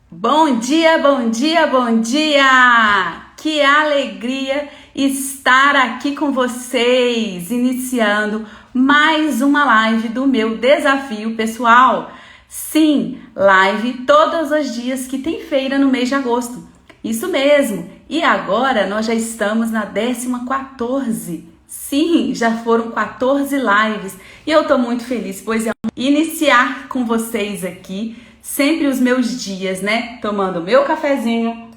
Bom dia, bom dia, bom dia! Que alegria estar aqui com vocês, iniciando mais uma live do meu desafio pessoal. Sim, live todos os dias que tem feira no mês de agosto. Isso mesmo. E agora nós já estamos na 14ª. Sim, já foram 14 lives e eu tô muito feliz, pois é iniciar com vocês aqui sempre os meus dias, né? Tomando meu cafezinho,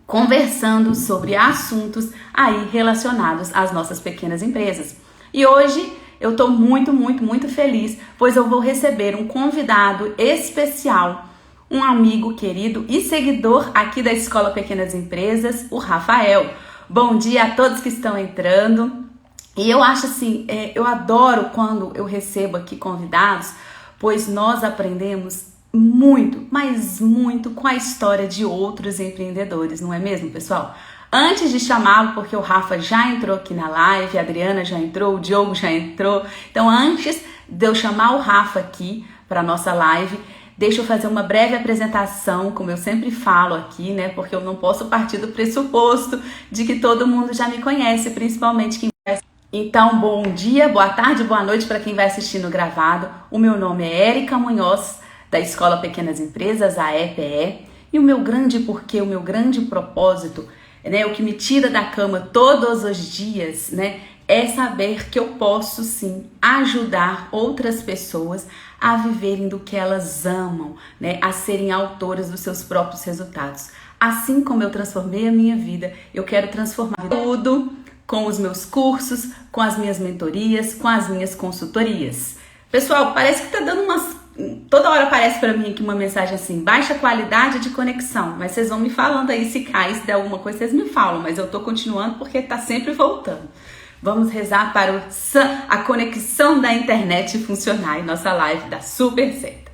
conversando sobre assuntos aí relacionados às nossas pequenas empresas. E hoje eu tô muito feliz, pois eu vou receber um convidado especial, um amigo querido e seguidor aqui da Escola Pequenas Empresas, o Rafael. Bom dia a todos que estão entrando. E eu acho assim, eu adoro quando eu recebo aqui convidados, pois nós aprendemos muito, mas muito com a história de outros empreendedores, não é mesmo, pessoal? Antes de chamá-lo, porque o Rafa já entrou aqui na live, a Adriana já entrou, o Diogo já entrou. Então, antes de eu chamar o Rafa aqui para a nossa live, deixa eu fazer uma breve apresentação, como eu sempre falo aqui, né? Porque eu não posso partir do pressuposto de que todo mundo já me conhece, principalmente quem vai. Então, bom dia, boa tarde, boa noite para quem vai assistir no gravado. O meu nome é Érica Munhoz, da Escola Pequenas Empresas, a EPE. E o meu grande porquê, o meu grande propósito, né? O que me tira da cama todos os dias, né? É saber que eu posso sim ajudar outras pessoas a viverem do que elas amam, né? A serem autoras dos seus próprios resultados. Assim como eu transformei a minha vida, eu quero transformar tudo com os meus cursos, com as minhas mentorias, com as minhas consultorias. Pessoal, parece que tá dando umas... Toda hora aparece para mim aqui uma mensagem assim, baixa qualidade de conexão, mas vocês vão me falando aí se cai, se der alguma coisa, vocês me falam, mas eu tô continuando porque tá sempre voltando. Vamos rezar para a conexão da internet funcionar e nossa live dá super certo.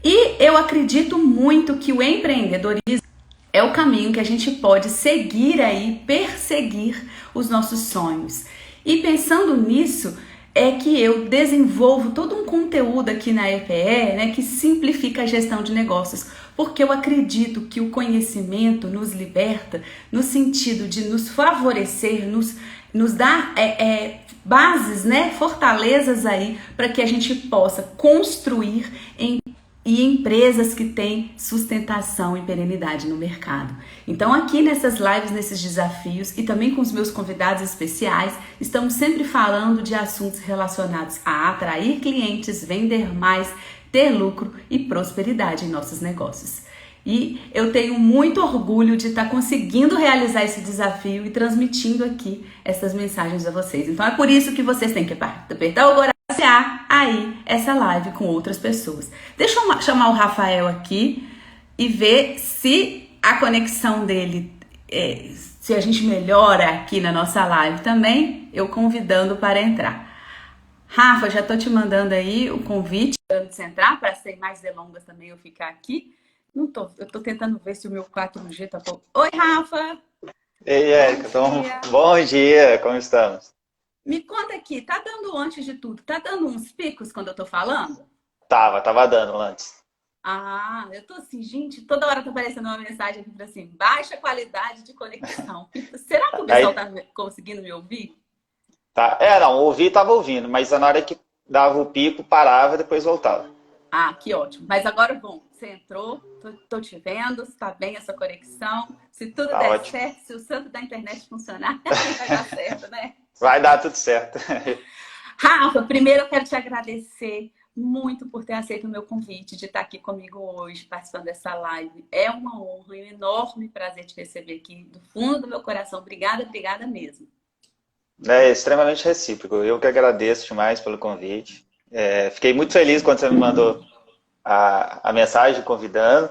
E eu acredito muito que o empreendedorismo é o caminho que a gente pode seguir aí, perseguir os nossos sonhos. E pensando nisso, é que eu desenvolvo todo um conteúdo aqui na EPE, né, que simplifica a gestão de negócios, porque eu acredito que o conhecimento nos liberta no sentido de nos favorecer, nos dar bases, né, fortalezas aí para que a gente possa construir e empresas que têm sustentação e perenidade no mercado. Então aqui nessas lives, nesses desafios e também com os meus convidados especiais, estamos sempre falando de assuntos relacionados a atrair clientes, vender mais, ter lucro e prosperidade em nossos negócios. E eu tenho muito orgulho de estar conseguindo realizar esse desafio e transmitindo aqui essas mensagens a vocês. Então é por isso que vocês têm que apertar o coração aí essa live com outras pessoas. Deixa eu chamar o Rafael aqui e ver se a conexão dele, se a gente melhora aqui na nossa live também, eu convidando para entrar. Rafa, já tô te mandando aí o convite para você entrar, para ser mais delongas também eu ficar aqui. Eu tô tentando ver se o meu 4G tá bom. Oi, Rafa! Ei, Érica, então, bom dia, como estamos? Me conta aqui, tá dando, antes de tudo, tá dando uns picos quando eu tô falando? Tava dando antes. Ah, eu tô assim, gente, toda hora tá aparecendo uma mensagem aqui pra assim, baixa qualidade de conexão. Será que o pessoal Aí, tá conseguindo me ouvir? tá, não, tava ouvindo, mas na hora que dava o pico, parava e depois voltava. Ah, que ótimo. Mas agora, bom, você entrou, tô te vendo, está bem essa conexão. Se tudo Tá der ótimo. certo, se o santo da internet funcionar, vai dar certo, né? Vai dar tudo certo. Rafa, primeiro eu quero te agradecer muito por ter aceito o meu convite de estar aqui comigo hoje, participando dessa live. É uma honra e um enorme prazer te receber aqui do fundo do meu coração. Obrigada, obrigada mesmo. É extremamente recíproco. Eu que agradeço demais pelo convite. Fiquei muito feliz quando você me mandou a mensagem convidando.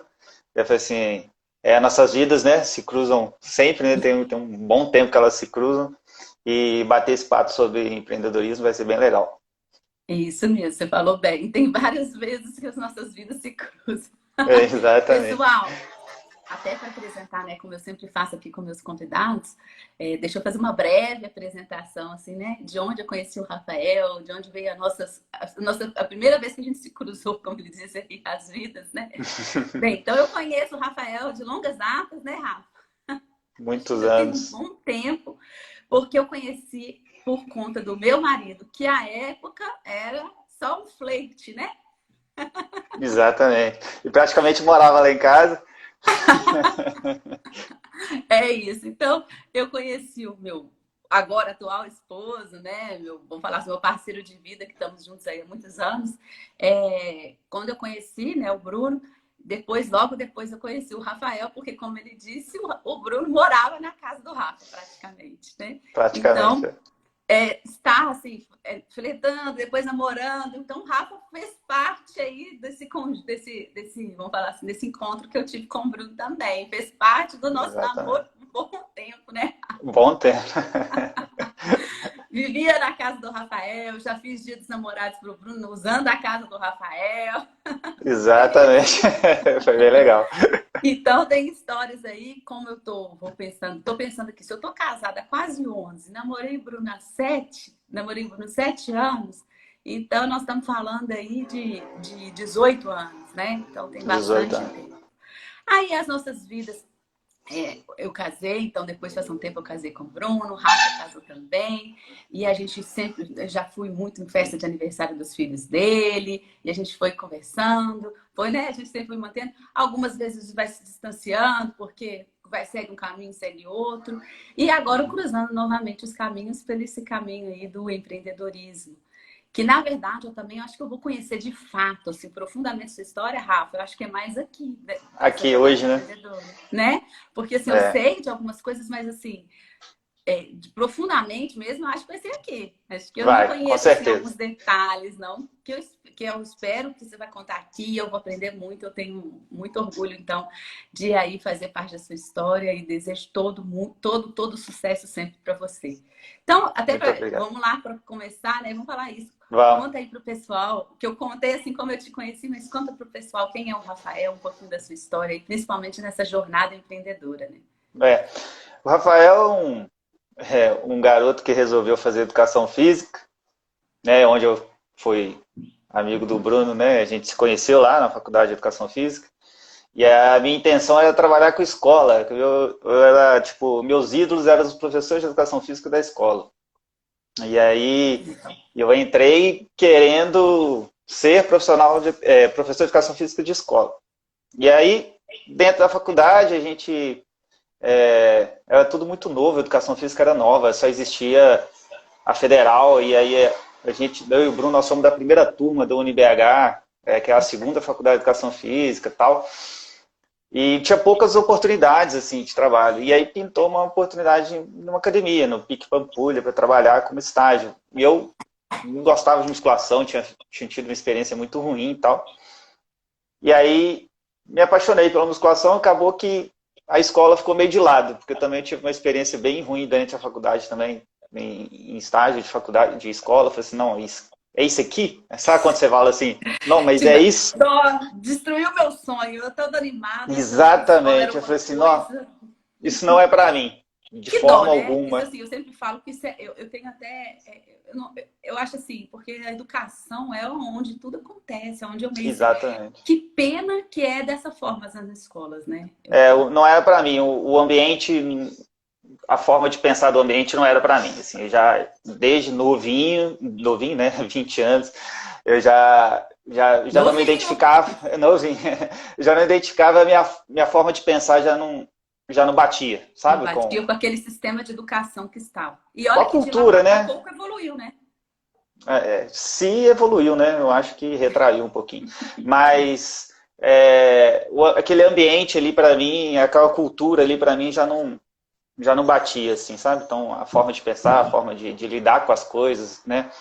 Eu falei assim, nossas vidas, né, se cruzam sempre, né, tem um bom tempo que elas se cruzam. E bater esse papo sobre empreendedorismo vai ser bem legal. Isso mesmo, você falou bem. Tem várias vezes que as nossas vidas se cruzam. Exatamente. Pessoal, até para apresentar, né, como eu sempre faço aqui com meus convidados, deixa eu fazer uma breve apresentação, assim, né, de onde eu conheci o Rafael, de onde veio a primeira vez que a gente se cruzou, como ele diz aqui, as vidas, né? Bem, então eu conheço o Rafael de longas datas, né, Rafa? Muitos Já tem um anos. bom tempo, porque eu conheci por conta do meu marido, que à época era só um flerte, né? Exatamente. E praticamente morava lá em casa. É isso. Então, eu conheci o meu agora atual esposo, né? Vamos falar assim, meu parceiro de vida, que estamos juntos aí há muitos anos. Quando eu conheci, né, o Bruno, logo depois eu conheci o Rafael, porque, como ele disse, o Bruno morava na casa do Rafa, praticamente, né? Praticamente. Então, estar assim, flertando, depois namorando. Então, o Rafa fez parte aí vamos falar assim, desse encontro que eu tive com o Bruno também. Fez parte do nosso namoro Exatamente. por um bom tempo, né? Bom tempo. Vivia na casa do Rafael, já fiz dia dos namorados pro Bruno usando a casa do Rafael. Exatamente. Foi bem legal. Então, tem histórias aí, como eu tô pensando aqui, se eu tô casada há quase 11, namorei o Bruno 7 anos, então nós estamos falando aí de 18 anos, né? Então, tem 18 bastante anos. tempo. Aí, as nossas vidas, eu casei, então depois faz um tempo eu casei com o Bruno, o Rafa casou também, e a gente sempre, eu já fui muito em festa de aniversário dos filhos dele, e a gente foi conversando, né? A gente sempre foi mantendo, algumas vezes vai se distanciando, porque segue um caminho, segue outro, e agora cruzando novamente os caminhos por esse caminho aí do empreendedorismo. Que, na verdade, eu também acho que eu vou conhecer de fato, assim, profundamente sua história, Rafa. Eu acho que é mais aqui, dessa Aqui jornada hoje, né? empreendedora, né? Porque, assim, eu É. sei de algumas coisas, mas, assim, profundamente mesmo, eu acho que vai ser aqui. Acho que eu não Vai, com conheço, assim, certeza. alguns detalhes, não. Que eu espero que você vai contar aqui. Eu vou aprender muito. Eu tenho muito orgulho, então, de aí fazer parte da sua história e desejo todo sucesso sempre para você. Então, Muito obrigado. vamos lá para começar, né? Vamos falar isso. Vamos. Conta aí pro pessoal, que eu contei assim como eu te conheci, mas conta pro pessoal quem é o Rafael, um pouquinho da sua história, e principalmente nessa jornada empreendedora, né? O Rafael é um garoto que resolveu fazer educação física, né? Onde eu fui amigo do Bruno, né? A gente se conheceu lá na faculdade de educação física. E a minha intenção era trabalhar com escola. Eu era, tipo, meus ídolos eram os professores de educação física da escola. E aí eu entrei querendo ser professor de educação física de escola. E aí, dentro da faculdade, a gente era tudo muito novo, a educação física era nova, só existia a federal, e aí eu e o Bruno, nós somos da primeira turma da UniBH, que é a segunda faculdade de educação física e tal. E tinha poucas oportunidades assim, de trabalho. E aí pintou uma oportunidade numa academia, no Pique Pampulha, para trabalhar como estágio. E eu não gostava de musculação, tinha tido uma experiência muito ruim e tal. E aí me apaixonei pela musculação, acabou que a escola ficou meio de lado, porque eu também tive uma experiência bem ruim durante a faculdade também, em estágio de faculdade, de escola. Eu falei assim, não, é isso aqui? Sabe quando você fala assim, não, mas é isso? Destruiu meu sonho, eu toda animada. Exatamente, eu falei assim, não, isso não é para mim, de que forma dó, né? alguma. Isso, assim, eu sempre falo que isso eu tenho até... eu acho assim, porque a educação é onde tudo acontece, é onde eu mesmo... Exatamente. Que pena que é dessa forma nas escolas, né? Não era para mim, o ambiente... A forma de pensar do ambiente não era para mim. Assim, eu já, desde novinho, né, 20 anos, eu já não me identificava, novinho, já não identificava, a minha forma de pensar já não batia, sabe? Não batia com aquele sistema de educação que estava. E olha olha a que cultura, de lá né? pouco evoluiu, né? Se evoluiu, né? Eu acho que retraiu um pouquinho. Mas aquele ambiente ali para mim, aquela cultura ali para mim já não batia, assim, sabe? Então, a forma de pensar, a forma de lidar com as coisas, né?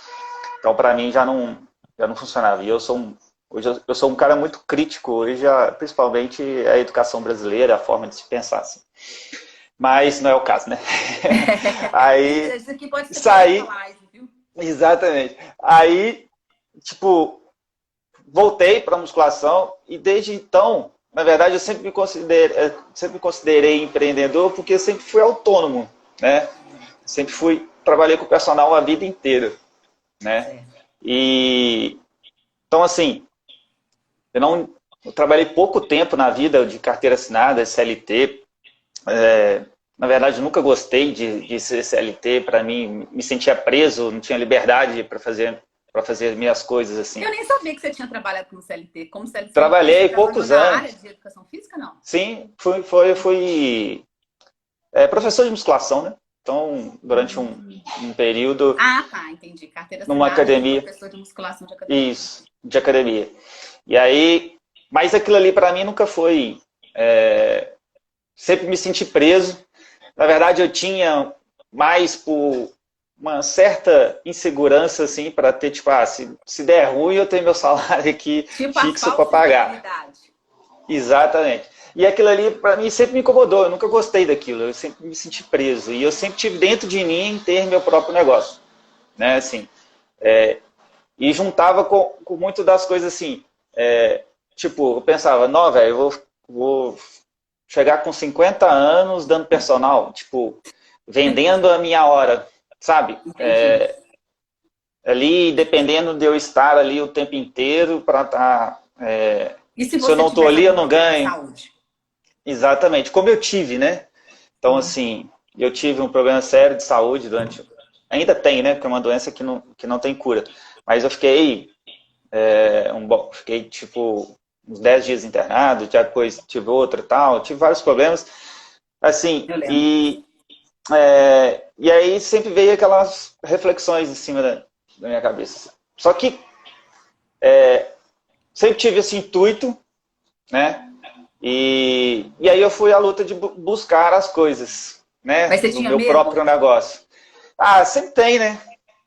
Então, para mim, já não funcionava. E hoje eu sou um cara muito crítico, hoje, principalmente a educação brasileira, a forma de se pensar, assim. Mas não é o caso, né? Aí, isso aqui pode ser saí... live, viu? Exatamente. Aí, tipo, voltei para musculação e desde então na verdade, eu sempre me considerei empreendedor porque eu sempre fui autônomo, né? Trabalhei com personal a vida inteira, né? E, então, assim, eu trabalhei pouco tempo na vida de carteira assinada, CLT. Na verdade, nunca gostei de ser CLT. Para mim, me sentia preso, não tinha liberdade para fazer minhas coisas assim. Eu nem sabia que você tinha trabalhado como CLT. Como CLT, trabalhei você poucos na anos. área de educação física, não? Sim, fui professor de musculação, né? Então, durante um período... Ah, tá, entendi. Carteira numa assinada academia. professor de musculação de academia. Isso, de academia. E aí, mas aquilo ali para mim nunca foi... sempre me senti preso. Na verdade, eu tinha mais por uma certa insegurança, assim, para ter, tipo, se der ruim, eu tenho meu salário aqui Tipo fixo para pagar. Exatamente. E aquilo ali, para mim, sempre me incomodou. Eu nunca gostei daquilo. Eu sempre me senti preso. E eu sempre tive dentro de mim ter meu próprio negócio. Né, assim. E juntava com muito das coisas assim. Tipo, eu pensava, não, velho, eu vou chegar com 50 anos dando personal. Tipo, vendendo a minha hora, sabe? Ali, dependendo de eu estar ali o tempo inteiro para estar... E se eu não estou ali, eu não ganho. Saúde? Exatamente, como eu tive, né? Então, assim, eu tive um problema sério de saúde durante... Ainda tem, né? Porque é uma doença que não tem cura. Mas eu fiquei, tipo, uns 10 dias internado, depois tive outra e tal, tive vários problemas. Assim, e aí sempre veio aquelas reflexões em cima da minha cabeça. Só que sempre tive esse intuito, né? E aí eu fui à luta de buscar as coisas, né? Mas você do tinha meu medo? próprio negócio. Sempre tem, né?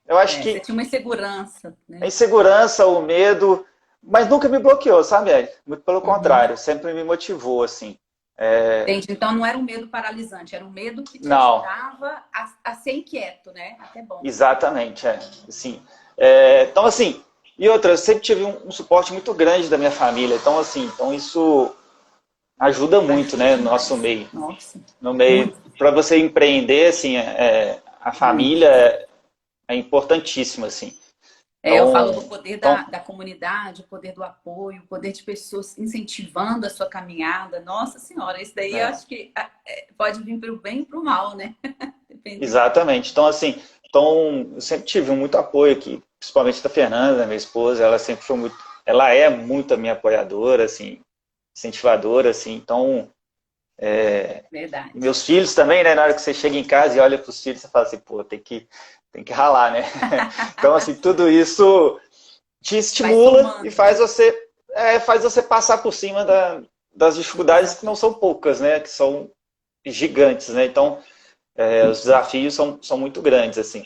Eu acho que... Você tinha uma insegurança, né? A insegurança, o medo, mas nunca me bloqueou, sabe, Érica? Muito pelo contrário, sempre me motivou, assim. Entendi. Então não era um medo paralisante, era um medo que te Não. ajudava a ser inquieto, né? Até bom. Exatamente, assim. Então, assim, e outra, eu sempre tive um suporte muito grande da minha família, então, assim, isso ajuda muito, né, no nosso meio. Nossa. No meio, para você empreender, assim, a família é importantíssima, assim. Eu falo do poder da comunidade, o poder do apoio, o poder de pessoas incentivando a sua caminhada. Nossa Senhora, isso daí eu acho que pode vir para o bem e para o mal, né? Exatamente. Então, assim, eu sempre tive muito apoio aqui, principalmente da Fernanda, minha esposa. Ela sempre foi muito... Ela é muito a minha apoiadora, assim, incentivadora, assim. Então, verdade. Meus filhos também, né? Na hora que você chega em casa e olha para os filhos, você fala assim, pô, tem que ralar, né? Então, assim, tudo isso te estimula e faz você passar por cima das dificuldades que não são poucas, né? Que são gigantes, né? Então, os desafios são muito grandes, assim.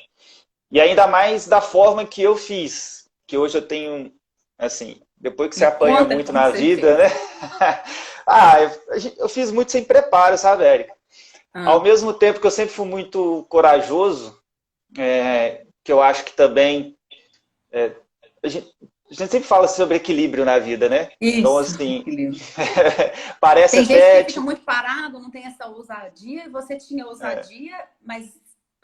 E ainda mais da forma que eu fiz, que hoje eu tenho, assim, depois que você apanha muito na vida, né? Eu fiz muito sem preparo, sabe, Érica? Ao mesmo tempo que eu sempre fui muito corajoso, que eu acho que também... a gente sempre fala sobre equilíbrio na vida, né? Isso, então, assim, equilíbrio. parece tem até... gente que fica muito parado, não tem essa ousadia, e você tinha ousadia, mas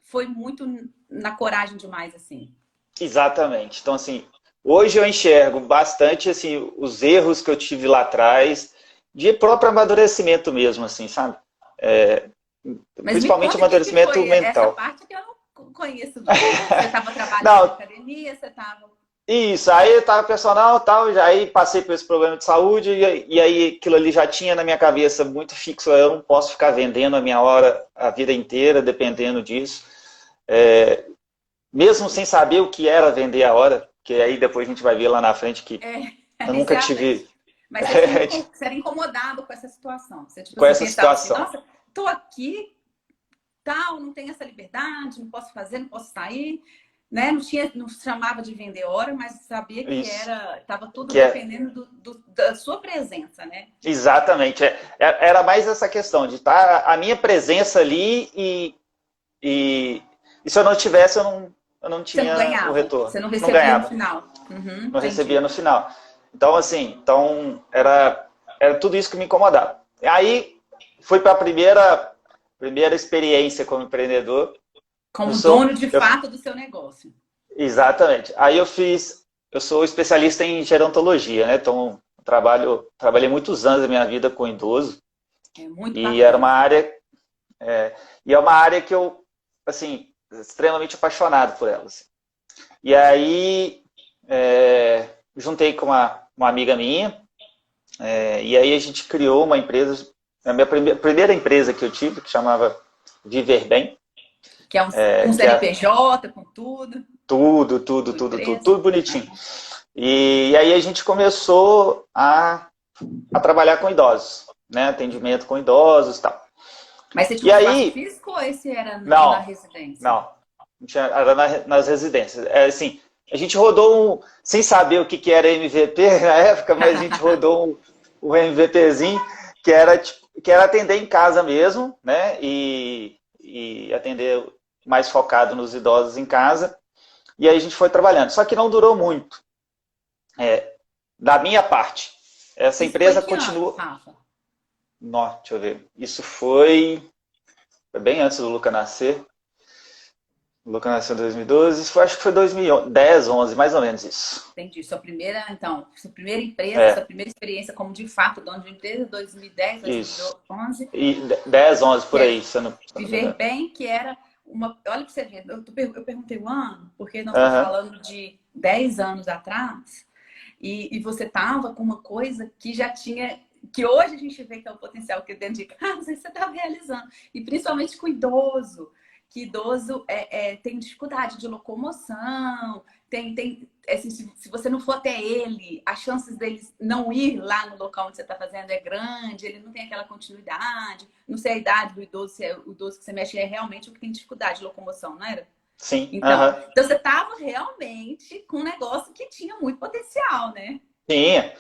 foi muito na coragem demais, assim. Exatamente. Então, assim, hoje eu enxergo bastante, assim, os erros que eu tive lá atrás, de próprio amadurecimento mesmo, assim, sabe? Principalmente amadurecimento mental. Essa parte que eu não conheço. Você estava trabalhando na academia, você estava... Isso, aí eu estava personal e tal, aí passei por esse problema de saúde, e aí aquilo ali já tinha na minha cabeça muito fixo, eu não posso ficar vendendo a minha hora a vida inteira, dependendo disso. Mesmo sem saber o que era vender a hora, que aí depois a gente vai ver lá na frente que eu nunca tive... Mas você era incomodado com essa situação. Você, tipo, com essa situação. Assim, nossa, tô aqui, tal, não tenho essa liberdade, não posso fazer, não posso sair, né? Não chamava de vender hora, mas sabia que estava tudo dependendo da sua presença, né? Exatamente. Era mais essa questão de estar a minha presença ali e se eu não tivesse, eu não tinha o retorno. Você não recebia no final. Não recebia no final. Então, assim, era era tudo isso que me incomodava. Aí, fui para a primeira experiência como empreendedor. Como dono de fato do seu negócio. Exatamente. Aí eu sou especialista em gerontologia, né? Então, trabalhei muitos anos da minha vida com idoso. É muito e bacana. era uma área, e é uma área que eu, assim, extremamente apaixonado por ela. Assim. E aí, juntei com uma amiga minha, e aí a gente criou uma empresa, a minha primeira empresa que eu tive, que chamava Viver Bem. Que é um CNPJ, com tudo. Tudo bonitinho. E aí a gente começou a trabalhar com idosos, né? Atendimento com idosos e tal. Mas você tinha um espaço físico ou esse era na residência? Não, era nas residências. Assim, a gente rodou sem saber o que era MVP na época, mas a gente rodou um MVPzinho que era atender em casa mesmo, né? E atender mais focado nos idosos em casa. E aí a gente foi trabalhando. Só que não durou muito. Da minha parte. Essa empresa continua... Não, deixa eu ver. Isso foi bem antes do Luca nascer. O Luca nasceu em 2012. Acho que foi 2010, 11, mais ou menos isso. Entendi. Sua primeira empresa, sua primeira experiência como de fato dono de empresa, 2010, 2011. E 10, 11, por aí. Viver Bem, que era uma... Olha para você ver, eu perguntei o ano, porque nós estamos falando de 10 anos atrás, e você estava com uma coisa que já tinha... Que hoje a gente vê que é o potencial que dentro de casa você estava realizando. E principalmente com idoso. Que idoso tem dificuldade de locomoção, assim, se você não for até ele, as chances dele não ir lá no local onde você está fazendo é grande, ele não tem aquela continuidade. Não sei a idade do idoso, se é o idoso que você mexe é realmente o que tem dificuldade de locomoção, não era? Sim. Então você estava realmente com um negócio que tinha muito potencial, né? Tinha.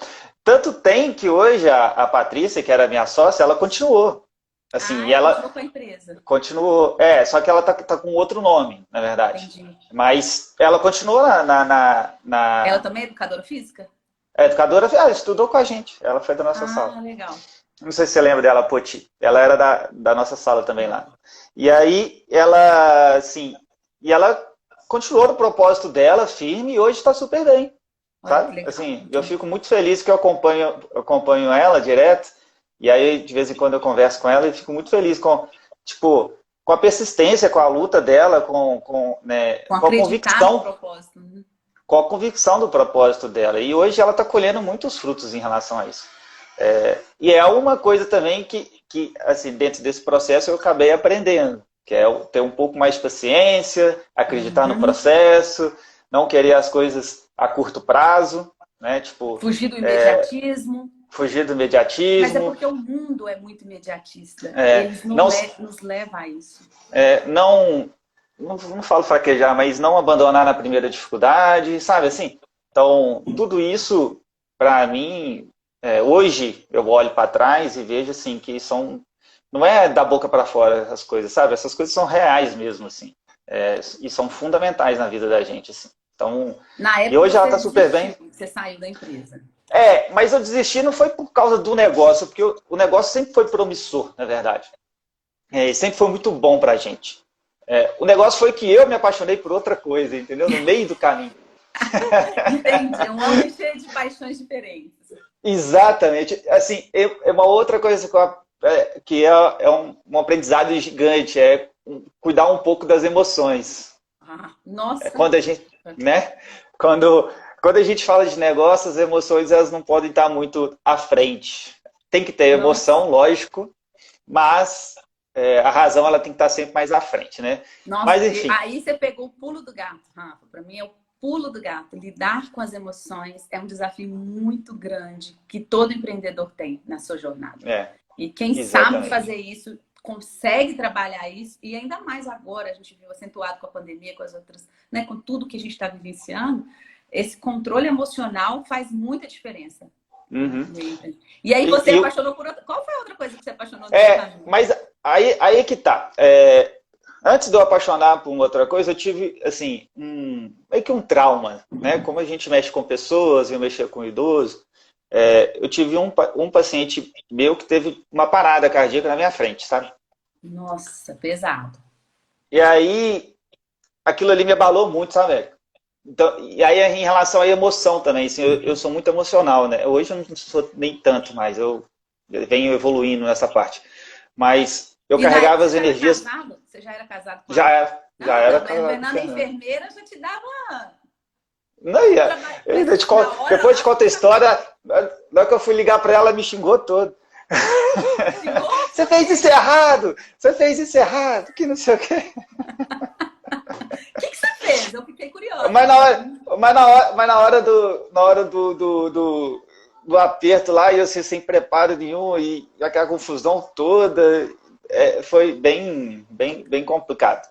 Tanto tem que hoje a Patrícia, que era minha sócia, ela continuou. Assim, e ela continuou com a empresa. Continuou, só que ela tá com outro nome, na verdade. Entendi. Mas ela continuou na... Ela também é educadora física? Educadora, estudou com a gente. Ela foi da nossa sala. Ah, legal. Não sei se você lembra dela, Poti. Ela era da nossa sala também lá. E aí, ela, assim... E ela continuou no propósito dela, firme, e hoje está super bem. Sabe? Assim, eu fico muito feliz que eu acompanho ela direto. E aí, de vez em quando, eu converso com ela e fico muito feliz com a persistência, com a luta dela, com a convicção. Com a convicção do propósito dela. E hoje ela está colhendo muitos frutos em relação a isso. E é uma coisa também que, assim, dentro desse processo eu acabei aprendendo, que é ter um pouco mais de paciência, acreditar no processo, não querer as coisas a curto prazo, né? Fugir do imediatismo. Fugir do imediatismo. Mas é porque o mundo é muito imediatista. Eles nos levam a isso. Não falo fraquejar, mas não abandonar na primeira dificuldade, sabe assim? Então, tudo isso, para mim, hoje eu olho para trás e vejo assim que não é da boca para fora as coisas, sabe? Essas coisas são reais mesmo, assim. E são fundamentais na vida da gente, assim. Então, na época, e hoje ela está super bem. Você saiu da empresa. Mas eu desisti não foi por causa do negócio, porque o negócio sempre foi promissor, na verdade. Sempre foi muito bom pra gente. O negócio foi que eu me apaixonei por outra coisa, entendeu? No meio do caminho. Entendi, um homem cheio de paixões diferentes. Exatamente. Assim, é uma outra coisa que é um aprendizado gigante, cuidar um pouco das emoções. Nossa! Quando a gente, né? Quando a gente fala de negócio, as emoções elas não podem estar muito à frente. Tem que ter emoção, lógico, mas a razão ela tem que estar sempre mais à frente, né? Nossa, mas, enfim. Aí você pegou o pulo do gato, Rafa. Para mim é o pulo do gato. Lidar com as emoções é um desafio muito grande que todo empreendedor tem na sua jornada. E quem sabe fazer isso, consegue trabalhar isso, e ainda mais agora, a gente viu acentuado com a pandemia, com as outras, né, com tudo que a gente está vivenciando, esse controle emocional faz muita diferença. E aí você apaixonou por outra... Qual foi a outra coisa que você apaixonou? Mas aí que tá. Antes de eu apaixonar por uma outra coisa, eu tive, assim, meio que um trauma, né? Como a gente mexe com pessoas, eu mexia com idoso, eu tive um paciente meu que teve uma parada cardíaca na minha frente, sabe? Nossa, pesado. E aí, aquilo ali me abalou muito, sabe, Érico? Então, e aí, em relação à emoção também, assim, eu sou muito emocional, né? Hoje eu não sou nem tanto, mas eu venho evoluindo nessa parte. Mas eu E na época carregava as você já era energias, casado? Você já era casado com já ela? era, já Não, era mas casado com o Fernanda Fernando. enfermeira já te dava. Não ia. Mas na hora Depois lá te conto a história, na hora que eu fui ligar para ela, ela me xingou todo. xingou, Você por fez quê? isso errado! Você fez isso errado! Que não sei o quê. O que você fez? Eu fiquei curiosa Mas na agora. hora, na hora do aperto lá, e eu sem preparo nenhum, e aquela confusão toda, foi bem complicado.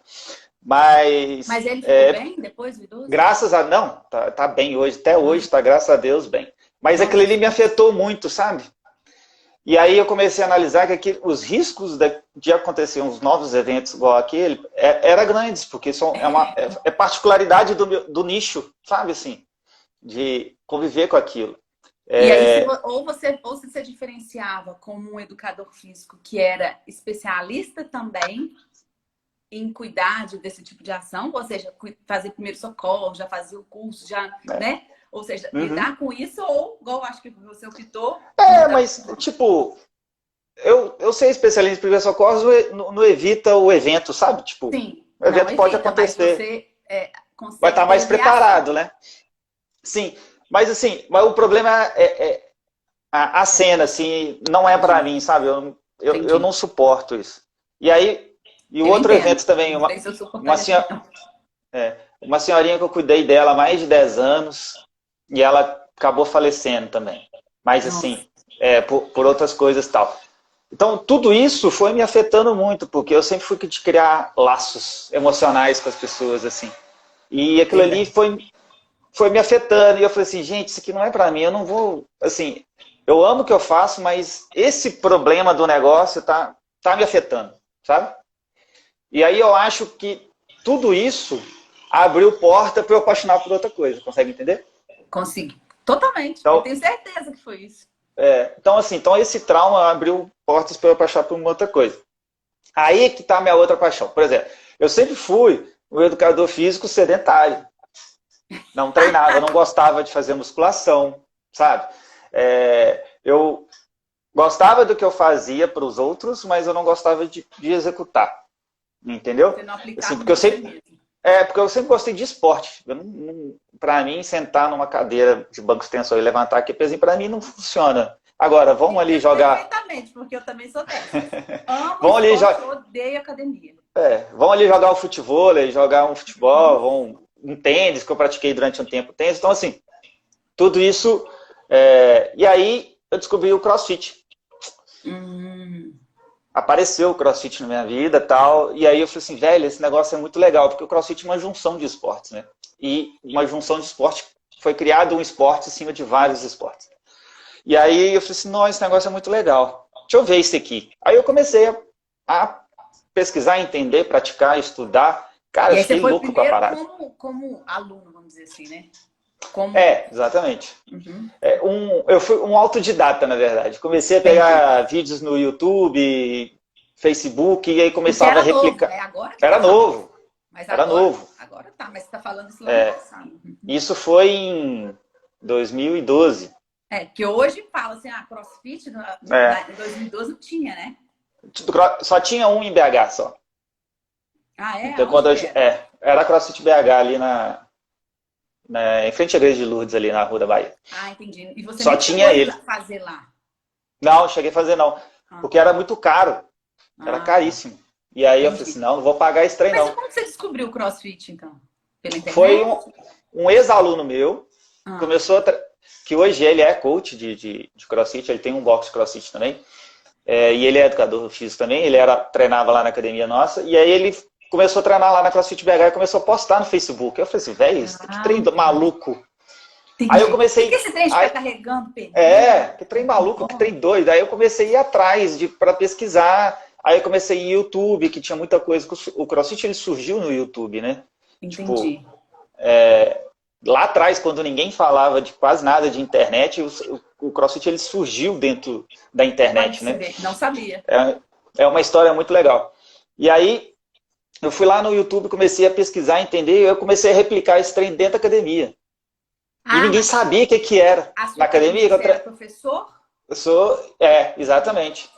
Mas, Mas ele ficou bem depois do idoso? graças a... Não, tá bem hoje, até hoje Ah, está, graças a Deus, bem. Mas aquilo nossa, ali me afetou muito, sabe? E aí eu comecei a analisar que os riscos de acontecer uns novos eventos igual aquele eram grandes, porque é particularidade do nicho, sabe assim, de conviver com aquilo. e aí, É, ou você diferenciava como um educador físico que era especialista também em cuidar desse tipo de ação, ou seja, fazer primeiro socorro, já fazia o curso, já, né? né? Ou seja, Uhum. lidar com isso, ou, igual acho que você optou, nunca. Mas, tipo, eu ser especialista em primeiros socorros não evita o evento, sabe? Tipo, Sim, o não evento pode evita, mas acontecer, você vai consegue estar mais prever a ação. preparado, né? Sim, mas assim, mas o problema é a cena, assim, não é pra Entendi, mim, sabe? Eu entendi. não suporto isso. E aí, e o Eu outro entendo. evento também, Não sei se eu uma, suportaria também, senho- não. uma senhorinha que eu cuidei dela há mais de 10 anos, e ela acabou falecendo também. Mas Nossa, assim, por outras coisas e tal. Então, tudo isso foi me afetando muito, porque eu sempre fui de criar laços emocionais com as pessoas, assim. E aquilo ali verdade. foi me afetando. E eu falei assim, gente, isso aqui não é pra mim, eu não vou. Assim, eu amo o que eu faço, mas esse problema do negócio tá me afetando, sabe? E aí eu acho que tudo isso abriu porta para eu apaixonar por outra coisa, consegue entender? Consegui. Totalmente. Eu Então, tenho certeza que foi isso. então esse trauma abriu portas para eu apaixonar por uma outra coisa. Aí que tá a minha outra paixão. Por exemplo, eu sempre fui um educador físico sedentário. Não treinava, não gostava de fazer musculação, sabe? Eu gostava do que eu fazia para os outros, mas eu não gostava de executar, entendeu? Você não Assim, aplicava em você mesmo. porque eu sempre gostei de esporte. Para mim, sentar numa cadeira de banco extensor e levantar aqui pezinho, para mim não funciona. Agora, vamos ali Entendo jogar, perfeitamente, porque eu também sou dessas. Amo vamos ali, esporte, odeio academia. vamos ali jogar o futebol, jogar um futebol, um tênis que eu pratiquei durante um tempo, tênis. Então, assim, tudo isso. E aí eu descobri o CrossFit. Hum, Apareceu o CrossFit na minha vida tal, e aí eu falei assim, velho, esse negócio é muito legal, porque o CrossFit é uma junção de esportes, né? E uma junção de esporte, foi criado um esporte em cima de vários esportes. E aí eu falei assim, não, esse negócio é muito legal, deixa eu ver isso aqui. Aí eu comecei a pesquisar, entender, praticar, estudar. Cara, e eu aí você fiquei foi louco com a primeiro parada. como aluno, vamos dizer assim, né? Como. Exatamente. Uhum, Eu fui um autodidata, na verdade. Comecei a entendi. pegar vídeos no YouTube, Facebook, e aí Porque começava a era novo, replicar. né? Agora que Era tá famoso. novo, Mas era novo. agora tá. Mas você tá falando isso lá no passado. Uhum. Isso foi em 2012. Que hoje fala assim, CrossFit É, em 2012 não tinha, né? só tinha um em BH só. Ah, é? Então, Aonde que era? era CrossFit BH ali em frente à igreja de Lourdes, ali na Rua da Bahia. Ah, entendi. E você Só nem chegou tinha a ele. fazer lá? Não, cheguei a fazer não. Ah, Porque era muito caro. Era tá. caríssimo. E aí eu falei assim, Entendi. não vou pagar esse trem Mas e não. como você descobriu o CrossFit, então? Pela Foi internet? um ex-aluno meu, Ah, começou que hoje ele é coach de CrossFit, ele tem um box de CrossFit também, e ele é educador físico também, treinava lá na academia nossa, e aí ele começou a treinar lá na CrossFit BH e começou a postar no Facebook. Eu falei assim, velho, isso que trem entendi. maluco. Aí eu Entendi. O que comecei, esse trem de ficar aí, carregando pneu? que trem maluco, que trem doido. Aí eu comecei a ir atrás para pesquisar, aí eu comecei a ir no YouTube, que tinha muita coisa, o CrossFit ele surgiu no YouTube, né? Tipo, Entendi. lá atrás, quando ninguém falava de quase nada de internet, o CrossFit ele surgiu dentro da internet, né? Não sabia. É uma história muito legal. E aí, eu fui lá no YouTube, comecei a pesquisar, entender, e eu comecei a replicar esse treino dentro da academia. E ninguém sabia o que era na academia. Você era professor? Eu sou, exatamente.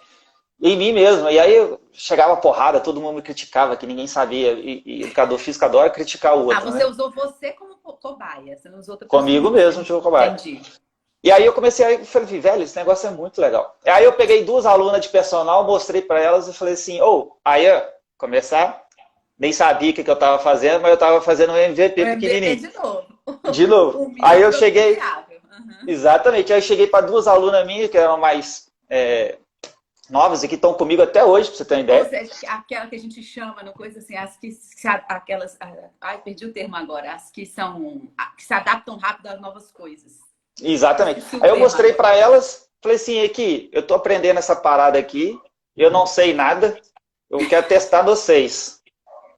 Em mim mesmo. E aí eu chegava porrada, todo mundo me criticava, que ninguém sabia. E educador físico adora criticar o outro. Você usou você como cobaia, você não usou outra pessoa. Comigo mesmo, tipo cobaia. Entendi. E aí eu comecei a falei, velho, esse negócio é muito legal. E aí eu peguei 2 alunas de personal, mostrei para elas e falei assim, aí começar, nem sabia o que eu estava fazendo, mas eu estava fazendo um MVP pequenininho. de novo. De novo. Aí eu cheguei... Exatamente. Aí eu cheguei para 2 alunas minhas, que eram mais novas e que estão comigo até hoje, para você ter uma ideia. Ou seja, aquela que a gente chama, no coisa assim, aquelas... Ai, perdi o termo agora. As que se adaptam rápido às novas coisas. Exatamente. Aí eu mostrei para elas, falei assim, aqui, eu tô aprendendo essa parada aqui, eu não sei nada, eu quero testar vocês.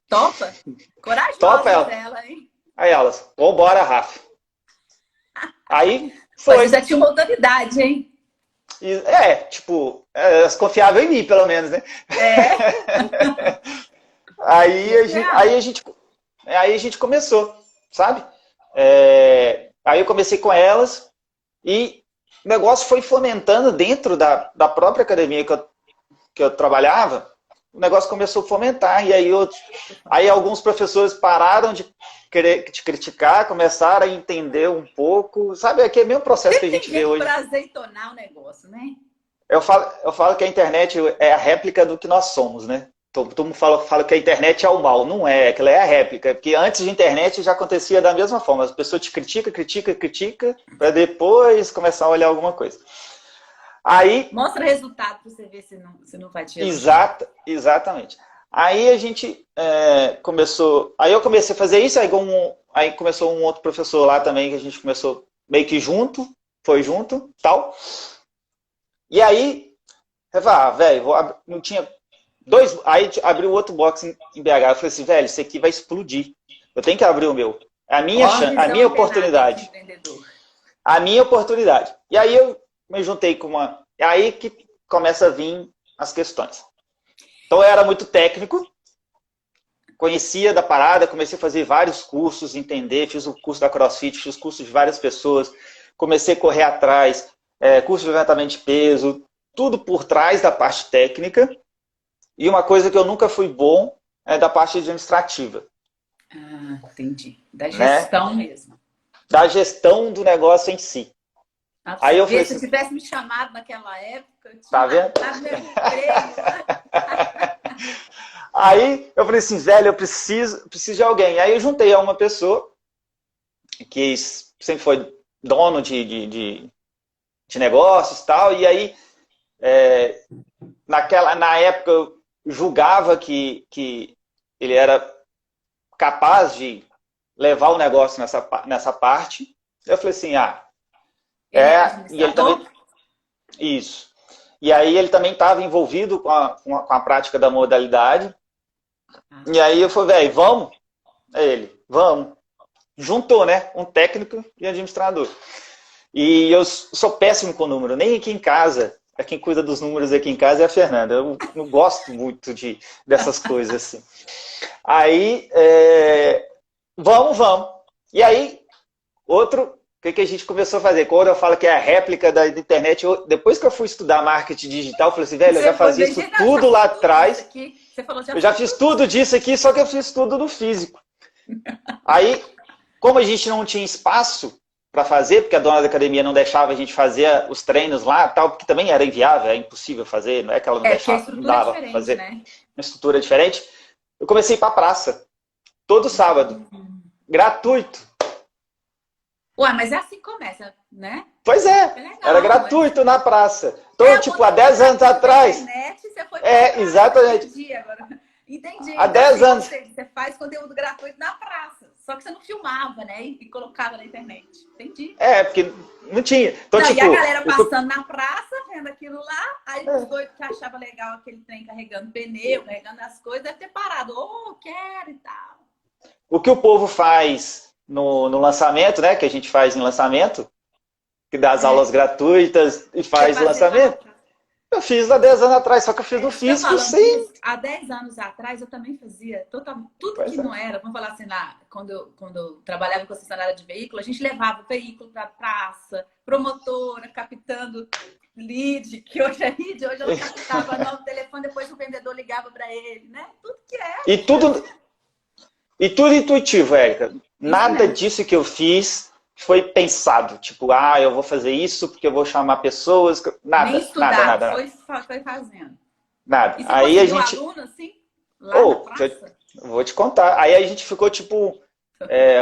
Topa? Corajosa Topa ela, hein? Aí elas, vambora, Rafa. Aí foi. Mas já tinha uma autoridade, hein? Elas confiavam em mim, pelo menos, né? Aí a gente começou, sabe? Aí eu comecei com elas e o negócio foi fomentando dentro da própria academia que eu trabalhava. O negócio começou a fomentar. E aí alguns professores pararam de criticar, começaram a entender um pouco. Sabe, aquele mesmo processo que a gente vê hoje. Para azeitonar o negócio, né? Eu falo que a internet é a réplica do que nós somos, né? Todo mundo fala que a internet é o mal. Não é, que ela é a réplica. Porque antes de internet já acontecia da mesma forma. As pessoas te critica, para depois começar a olhar alguma coisa. Aí, mostra o resultado para você ver se não vai te exatamente. Aí a gente começou... Aí eu comecei a fazer isso, aí começou um outro professor lá também, que a gente começou meio que junto, tal. E aí, eu falei, velho, não tinha... Aí abriu outro box em BH. Eu falei assim, velho, isso aqui vai explodir. Eu tenho que abrir o meu. A minha oportunidade. A minha oportunidade. E aí eu me juntei com uma... É aí que começa a vir as questões. Então eu era muito técnico, conhecia da parada, comecei a fazer vários cursos, entender, fiz o curso da CrossFit, fiz curso de várias pessoas, comecei a correr atrás, curso de levantamento de peso, tudo por trás da parte técnica. E uma coisa que eu nunca fui bom é da parte administrativa. Ah, entendi. Da gestão mesmo. Da gestão do negócio em si. Aí eu falei, se você tivesse me chamado naquela época, eu tinha matado meu emprego. Aí eu falei assim, velho, eu preciso de alguém. Aí eu juntei a uma pessoa que sempre foi dono de negócios e tal. E aí, na época, eu julgava que ele era capaz de levar o negócio nessa parte. Eu falei assim, e ele também... Isso. E aí ele também estava envolvido com a prática da modalidade. E aí eu falei, velho, vamos? Vamos. Juntou, né? Um técnico e administrador. E eu sou péssimo com número, nem aqui em casa. Quem cuida dos números aqui em casa é a Fernanda. Eu não gosto muito dessas coisas assim. Aí, vamos. E aí, o que a gente começou a fazer? Quando eu falo que é a réplica da internet, depois que eu fui estudar marketing digital, eu falei assim, velho, eu já fazia isso tudo lá atrás. Eu já fiz tudo disso aqui, só que eu fiz tudo no físico. Aí, como a gente não tinha espaço para fazer, porque a dona da academia não deixava a gente fazer os treinos lá, tal, porque também era inviável, é impossível fazer, não é que ela não deixava, não dava para fazer, né? Uma estrutura diferente. Eu comecei a ir para a praça, todo sábado, gratuito. Ué, mas é assim que começa, né? Pois legal, era gratuito na praça. Então, tipo, há 10 anos atrás... Internet, você foi exatamente. Entendi. Há 10 anos. Você faz conteúdo gratuito na praça. Só que você não filmava, né? E colocava na internet. Entendi. Porque não tinha. Então, e a galera passando na praça, vendo aquilo lá, aí os doidos que achavam legal aquele trem carregando pneu, carregando as coisas, deve ter parado. Quero e tal. O que o povo faz no lançamento, né? Que a gente faz em lançamento, que dá as aulas gratuitas e faz o lançamento. Eu fiz há 10 anos atrás, só que eu fiz no físico sim. Há 10 anos atrás eu também fazia tudo que não era, vamos falar assim, quando eu trabalhava em concessionária de veículo, a gente levava o veículo para praça, promotora, captando lead, que hoje é lead, hoje ela captava no telefone, depois o vendedor ligava para ele, né? Tudo que é. E tudo intuitivo, Érica. Nada disso que eu fiz foi pensado. Tipo, eu vou fazer isso porque eu vou chamar pessoas. Nada, nem estudar, nada. Foi fazendo. Nada. E você aí a gente. Aluno, assim, lá na praça? Vou te contar. Aí a gente ficou, tipo,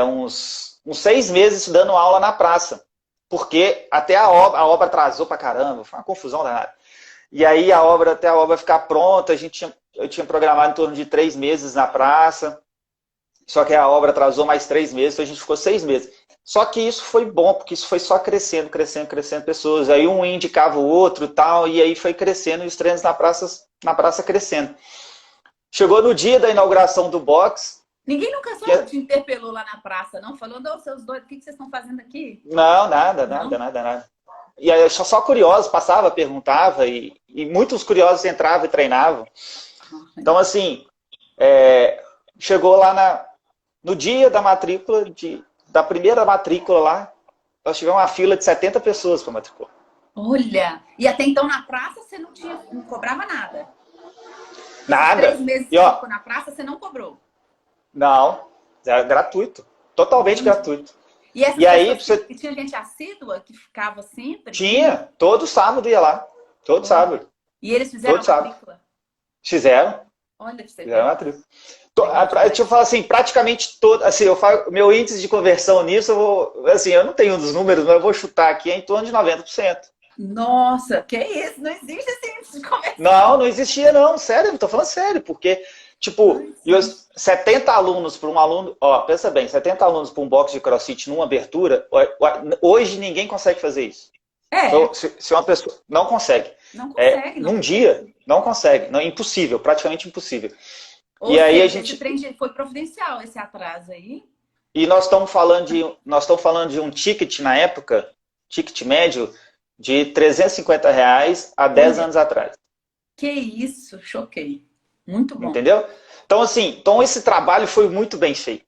uns 6 meses dando aula na praça. Porque até a obra atrasou pra caramba, foi uma confusão danada. E aí até a obra ficar pronta, eu tinha programado em torno de 3 meses na praça. Só que a obra atrasou mais 3 meses, então a gente ficou 6 meses. Só que isso foi bom, porque isso foi só crescendo pessoas. Aí um indicava o outro e tal, e aí foi crescendo e os treinos na praça crescendo. Chegou no dia da inauguração do box. Ninguém nunca só te interpelou lá na praça, não? Falou, não, seus dois, o que vocês estão fazendo aqui? Não, nada. E aí só curiosos, passava, perguntava, e muitos curiosos entravam e treinavam. Então, assim, chegou lá no dia da matrícula, da primeira matrícula lá, nós tivemos uma fila de 70 pessoas para matricular. Olha! E até então na praça você não cobrava nada? Nada. 3 meses que ficou na praça, você não cobrou? Não, era gratuito. Totalmente gratuito. E aí, tinha gente assídua que ficava sempre? Tinha, todo sábado ia lá. Todo sábado. E eles fizeram a matrícula? Fizeram. Olha, você fizeram a matrícula. Deixa eu falar assim, praticamente todo, assim, meu índice de conversão nisso, eu não tenho um dos números, mas eu vou chutar aqui, em torno de 90%. Nossa, que isso? Não existe esse índice de conversão. Não existia não, sério, não tô falando sério, porque, tipo, 70 alunos para um aluno, pensa bem, 70 alunos para um box de CrossFit numa abertura, hoje ninguém consegue fazer isso. Então, se uma pessoa não consegue. Não consegue. Num dia, não consegue, não, impossível, praticamente impossível. Ou seja, aí a gente foi providencial esse atraso aí. E nós estamos falando de um ticket na época, ticket médio, de R$350 há 10 anos atrás. Que isso, choquei. Muito bom. Entendeu? Então, assim, esse trabalho foi muito bem feito.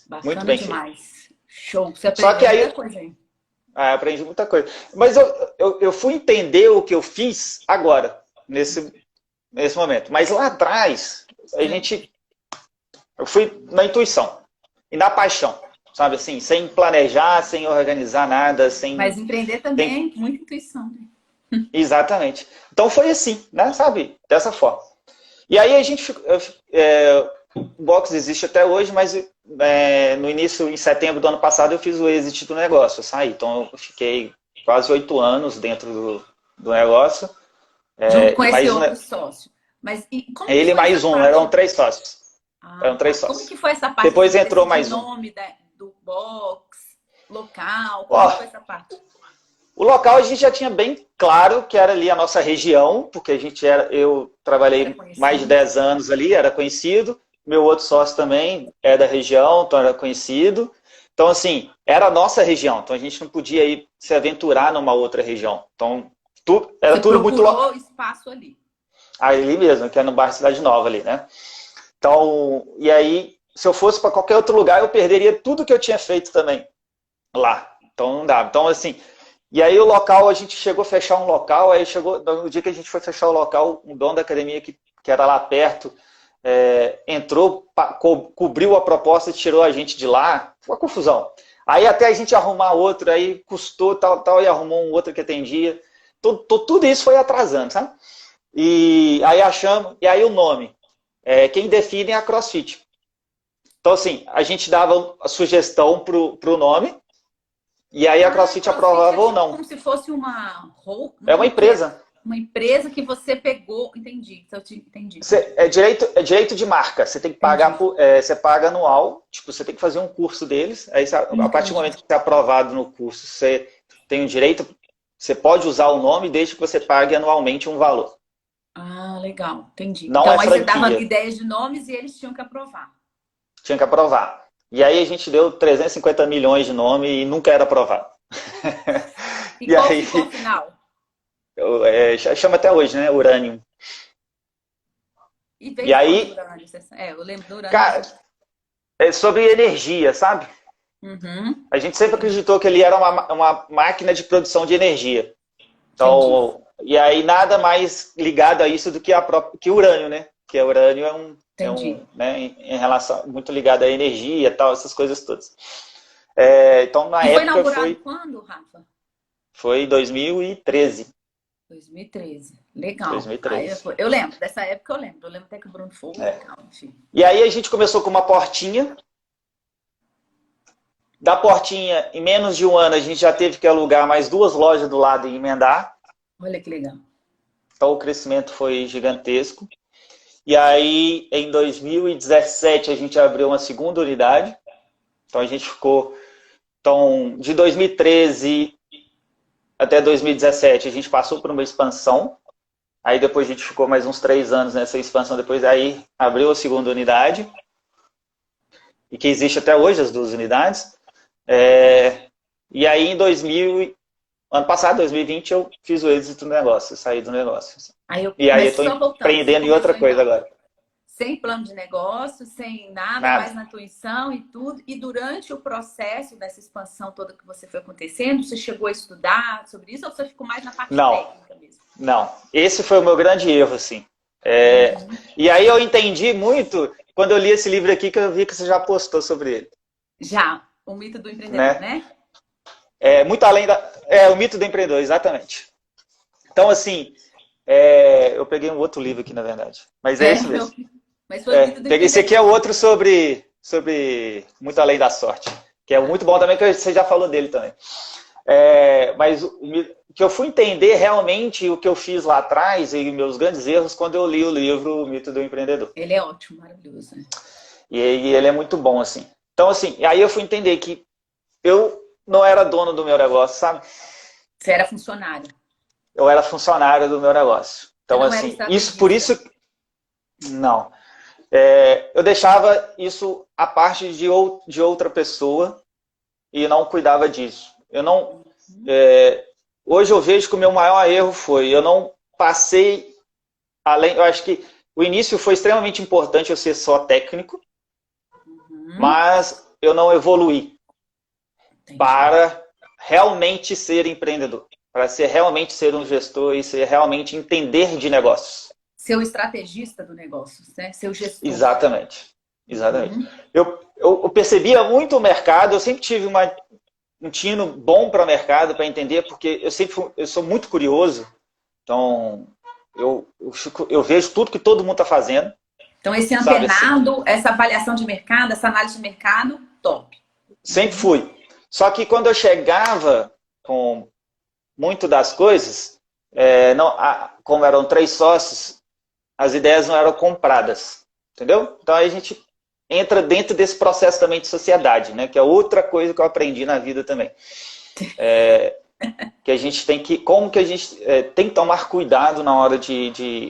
Bacana muito bem demais. Feito. Show. Você aprendeu muita coisa aí. Aprendi muita coisa. Mas eu fui entender o que eu fiz agora, nesse momento. Mas lá atrás, eu fui na intuição e na paixão, sabe assim, sem planejar, sem organizar nada, Mas empreender também é muita intuição, né? Exatamente. Então foi assim, né, sabe, dessa forma. E aí a gente, o box existe até hoje, mas no início, em setembro do ano passado, eu fiz o exit do negócio, eu saí. Então eu fiquei quase 8 anos dentro do negócio. Junto com esse outro sócio. Mas ele mais um, eram 3 sócios. Eram 3 sócios. Como que foi essa parte? Depois entrou mais um. O nome do box, local, como foi essa parte? O local a gente já tinha bem claro que era ali a nossa região, porque eu trabalhei mais de 10 anos ali, era conhecido. Meu outro sócio também é da região, então era conhecido. Então, assim, era a nossa região, então a gente não podia ir se aventurar numa outra região. Então, era tudo muito local. Espaço ali. Ali mesmo, que é no bairro Cidade Nova ali, né? Então, e aí, se eu fosse para qualquer outro lugar, eu perderia tudo que eu tinha feito também lá. Então, não dava. Então, assim, e aí o local, a gente chegou a fechar um local, aí no dia que a gente foi fechar o local, um dono da academia que era lá perto, entrou, cobriu a proposta e tirou a gente de lá. Foi uma confusão. Aí até a gente arrumar outro, aí custou tal, e arrumou um outro que atendia. Tudo isso foi atrasando, sabe? E aí e aí o nome. Quem define é a CrossFit. Então, assim, a gente dava a sugestão pro nome, e aí a CrossFit aprovava ou não. Como se fosse uma... É uma empresa. Uma empresa que você pegou... Entendi. É direito de marca. Você tem que pagar, você paga anual, tipo, você tem que fazer um curso deles, aí a partir do momento que você é aprovado no curso, você tem o direito, você pode usar o nome desde que você pague anualmente um valor. Ah, legal, entendi. Não então é aí franquia. você dava ideias de nomes e eles tinham que aprovar. Tinha que aprovar. E aí a gente deu 350 milhões de nome e nunca era aprovado. E E qual aí, ficou o final? chama até hoje, né? Urânio. E E veio de onde o aí, urânio? Eu lembro do urânio. cara, é sobre energia, sabe? Uhum, A gente sempre entendi. acreditou que ele era uma máquina de produção de energia. Entendi. Então, e aí nada mais ligado a isso do que que o urânio, né? Que o urânio Entendi. né, em relação muito ligado à energia, e tal, essas coisas todas. Então, na E foi época inaugurado quando, Rafa? foi 2013. 2013. Legal. Aí 2013. eu lembro, dessa época eu lembro. Eu lembro até que o Bruno foi e É. tal, enfim. E aí a gente começou com uma portinha. Da portinha, em menos de um ano, a gente já teve que alugar mais 2 lojas do lado e emendar. Olha que legal. Então o crescimento foi gigantesco. E aí, em 2017, a gente abriu uma segunda unidade. Então a gente ficou. Então, de 2013 até 2017, a gente passou por uma expansão. Aí depois a gente ficou mais uns 3 anos nessa expansão. Depois aí abriu a segunda unidade. E que existe até hoje as 2 unidades. E aí em ano passado, 2020, eu fiz o êxito do negócio, eu saí do negócio. E aí eu Mas estou só voltando, você empreendendo em outra começou coisa então, agora. sem plano de negócio, sem nada, Nada. mais na intuição e tudo. E durante o processo dessa expansão toda que você foi acontecendo, você chegou a estudar sobre isso ou você ficou mais na parte Não, técnica mesmo? não. Esse foi o meu grande erro, assim. Uhum. E aí eu entendi muito quando eu li esse livro aqui, que eu vi que você já postou sobre ele. Já, o mito do empreendedor, Né? né? Muito além o mito do empreendedor, exatamente. Então, assim, eu peguei um outro livro aqui, na verdade. Mas é esse mesmo. Mas foi o mito do Esse aqui é empreendedor. outro sobre Muito Além da Sorte, que é muito bom também, que você já falou dele também. Mas o que eu fui entender realmente o que eu fiz lá atrás e meus grandes erros quando eu li o livro O Mito do Empreendedor. Ele é ótimo, maravilhoso. Né? E ele é muito bom, assim. Então, assim, aí eu fui entender que eu não era dono do meu negócio, sabe? Você era funcionário. Eu era funcionário do meu negócio. Você Então, não era assim, por estrategista. isso, não. Eu deixava isso a parte de outra pessoa e não cuidava disso. Eu não. Hoje eu vejo que o meu maior erro foi eu não passei além. Eu acho que o início foi extremamente importante eu ser só técnico, mas eu não evoluí para realmente ser empreendedor, para realmente ser um gestor e ser realmente entender de negócios. Ser o estrategista do negócio, né? Ser o gestor. Exatamente. Eu percebia muito o mercado, eu sempre tive um tino bom para o mercado, para entender, porque eu sou muito curioso, então eu vejo tudo que todo mundo está fazendo. Então, esse sabe, antenado, assim, essa avaliação de mercado, essa análise de mercado, top. Sempre fui. Só que quando eu chegava com muito das coisas, como eram 3 sócios, as ideias não eram compradas. Entendeu? Então aí a gente entra dentro desse processo também de sociedade, né? Que é outra coisa que eu aprendi na vida também. Que a gente tem que. Como que a gente tem que tomar cuidado na hora de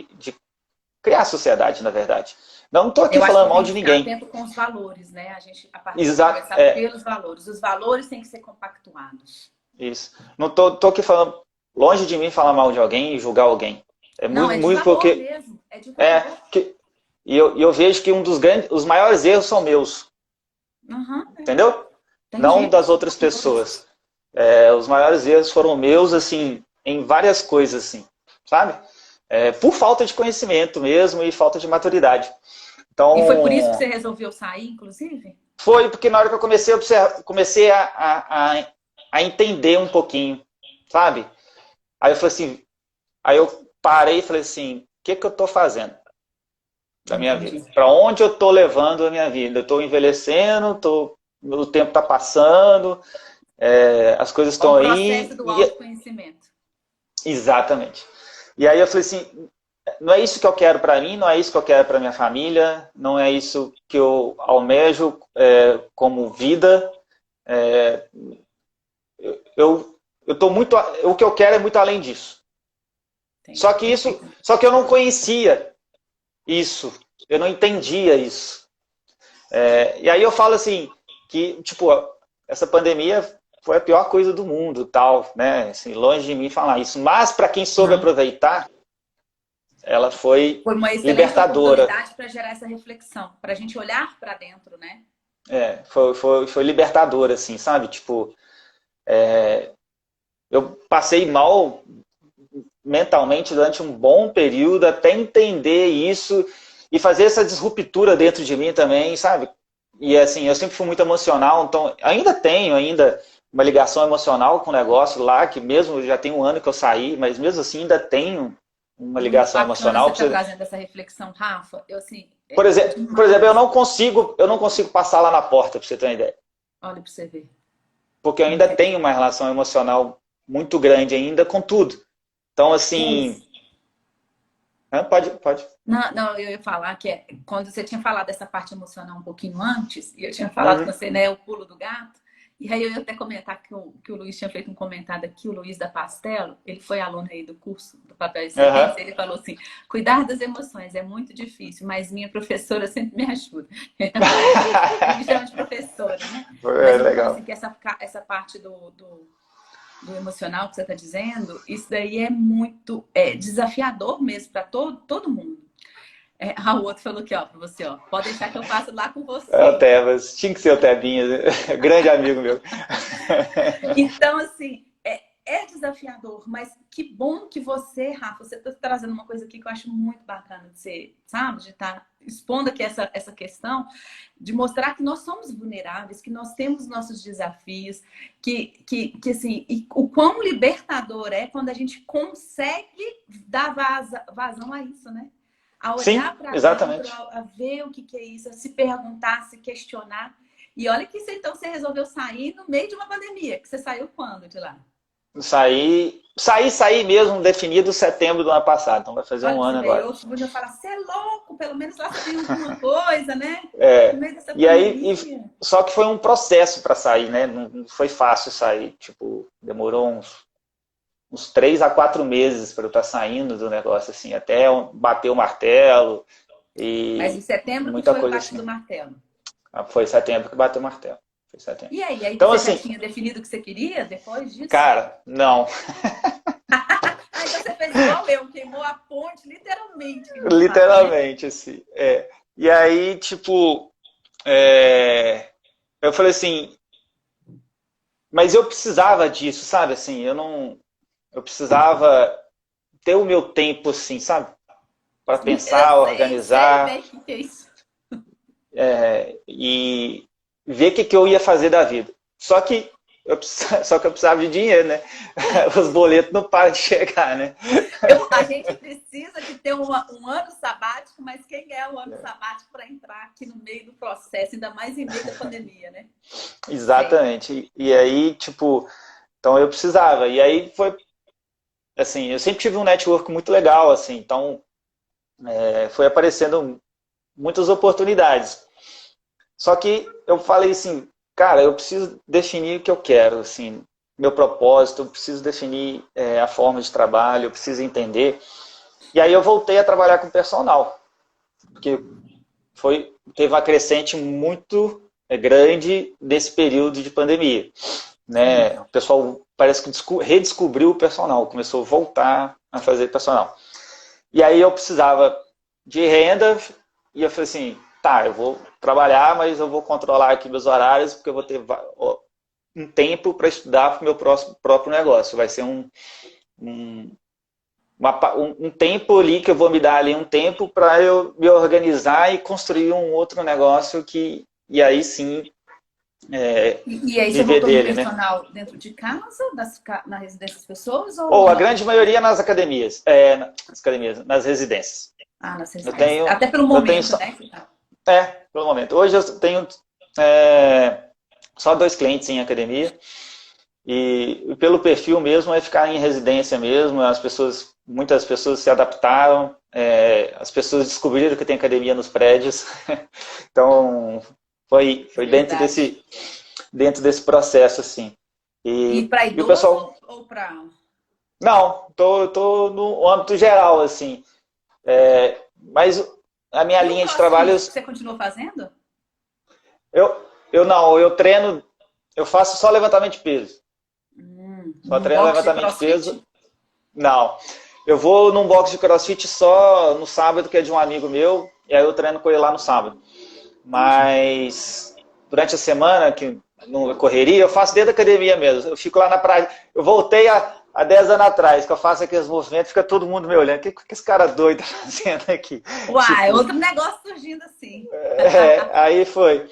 criar sociedade, na verdade. Não estou aqui falando mal de ninguém. Atento com os valores, né? A gente, a partir de começar pelos valores. Os valores têm que ser compactuados. Isso. Não tô aqui falando, longe de mim falar mal de alguém e julgar alguém. Não, é de valor porque mesmo. É de valor. E eu vejo que os maiores erros são meus. Entendeu? Entendi. Não das outras pessoas. Os maiores erros foram meus, assim, em várias coisas, assim, sabe? Por falta de conhecimento mesmo e falta de maturidade. Então, e foi por isso que você resolveu sair, inclusive? Foi porque na hora que eu comecei a entender um pouquinho, sabe? Aí eu falei assim, aí eu parei e falei assim, o que eu estou fazendo da minha vida? Para onde eu estou levando a minha vida? Eu estou envelhecendo, o tempo está passando, as coisas estão aí. O processo do autoconhecimento. Exatamente. E aí eu falei assim, não é isso que eu quero para mim, não é isso que eu quero para minha família, não é isso que eu almejo como vida. O que eu quero é muito além disso. Entendi. Só que eu não conhecia isso, eu não entendia isso. E aí eu falo assim, que tipo, essa pandemia foi a pior coisa do mundo, tal, né? Assim, longe de mim falar isso. Mas para quem soube aproveitar, ela foi uma excelente libertadora. oportunidade para gerar essa reflexão, para a gente olhar para dentro, né? Foi libertadora, assim, sabe? Tipo, eu passei mal mentalmente durante um bom período até entender isso e fazer essa disruptura dentro de mim também, sabe? E assim, eu sempre fui muito emocional, então ainda tenho uma ligação emocional com o negócio lá, que mesmo já tem um ano que eu saí, mas mesmo assim ainda tenho uma ligação Muito bacana emocional. você estar trazendo essa reflexão, Rafa. Eu, assim, Por exemplo, eu não consigo passar lá na porta, para você ter uma ideia. Olha para você ver. Porque eu ainda tenho uma relação emocional muito grande ainda com tudo. Então, assim... Pode. Não, eu ia falar que quando você tinha falado dessa parte emocional um pouquinho antes, e eu tinha falado com você, né, o pulo do gato, e aí eu ia até comentar que o Luiz tinha feito um comentário aqui, o Luiz da Pastelo, ele foi aluno aí do curso do Papel e Ciência, ele falou assim, cuidar das emoções é muito difícil, mas minha professora sempre me ajuda. Ele me chama de professora, né? Mas legal. assim, que essa parte do emocional que você está dizendo, isso daí é muito desafiador mesmo para todo mundo. O outro falou aqui, ó, para você, ó, pode deixar que eu passo lá com você. O Tebas, tinha que ser o Tebinha, grande amigo meu. Então, assim, é desafiador, mas que bom que você, Rafa, você está trazendo uma coisa aqui que eu acho muito bacana de ser, sabe, de estar expondo aqui essa questão, de mostrar que nós somos vulneráveis, que nós temos nossos desafios, que assim, e o quão libertador é quando a gente consegue dar vazão a isso, né? A olhar para dentro, a ver o que é isso, a se perguntar, a se questionar. E olha que então você resolveu sair no meio de uma pandemia, que você saiu quando de lá? Saí mesmo definido setembro do ano passado, então vai fazer um ano agora. Eu podia falar, você é louco, pelo menos lá você tem alguma coisa, né? No meio dessa e aí, só que foi um processo para sair, né? Não foi fácil sair, tipo, demorou uns 3 a 4 meses para eu estar saindo do negócio, assim, até bater o martelo. Mas em setembro muita que foi coisa o bate assim. do martelo. Foi setembro que bateu o martelo. E aí então, você assim, já tinha definido o que você queria depois disso? Cara, não. Então você fez igual eu, queimou a ponte, literalmente. Literalmente, assim. E aí, tipo, eu falei assim, mas eu precisava disso, sabe? Assim, eu precisava ter o meu tempo, assim, sabe? Para pensar, organizar. Sei bem o que é isso. E ver o que eu ia fazer da vida. Só que eu precisava de dinheiro, né? Os boletos não param de chegar, né? A gente precisa de ter um ano sabático, mas quem é o ano sabático para entrar aqui no meio do processo, ainda mais em meio da pandemia, né? Exatamente. E aí, tipo, então eu precisava. E aí foi, assim, eu sempre tive um network muito legal, assim, então foi aparecendo muitas oportunidades. Só que eu falei assim, cara, eu preciso definir o que eu quero, assim, meu propósito, eu preciso definir a forma de trabalho, eu preciso entender. E aí eu voltei a trabalhar com personal, porque teve uma crescente muito grande nesse período de pandemia, né? O pessoal parece que redescobriu o personal, começou a voltar a fazer personal. E aí eu precisava de renda e eu falei assim, tá, eu vou trabalhar, mas eu vou controlar aqui meus horários, porque eu vou ter um tempo para estudar para o meu próprio negócio. Vai ser um tempo ali que eu vou me dar ali um tempo para eu me organizar e construir um outro negócio e aí sim e aí você voltou dele, no personal, né? Dentro de casa, na residência das pessoas? Ou a grande maioria nas academias, nas residências. Nas residências. Até pelo momento, né? Pelo momento. Hoje eu tenho só 2 clientes em academia e pelo perfil mesmo é ficar em residência mesmo. Muitas pessoas se adaptaram, as pessoas descobriram que tem academia nos prédios. Então foi dentro desse processo, assim. E para idoso pessoal... ou para... Não, tô no âmbito geral, assim. Mas a minha linha de trabalho... Você continua fazendo? Eu não, eu treino eu faço só levantamento de peso. Só Num treino box de levantamento de peso. CrossFit? Não. Eu vou num box de CrossFit só no sábado, que é de um amigo meu, e aí eu treino com ele lá no sábado. Entendi. Mas durante a semana, que não correria, eu faço dentro da academia mesmo. Eu fico lá na praia. Eu voltei há 10 anos atrás, que eu faço aqueles movimentos, fica todo mundo me olhando. O que esse cara doido tá fazendo aqui? Uai, Tipo, outro negócio surgindo assim. aí foi.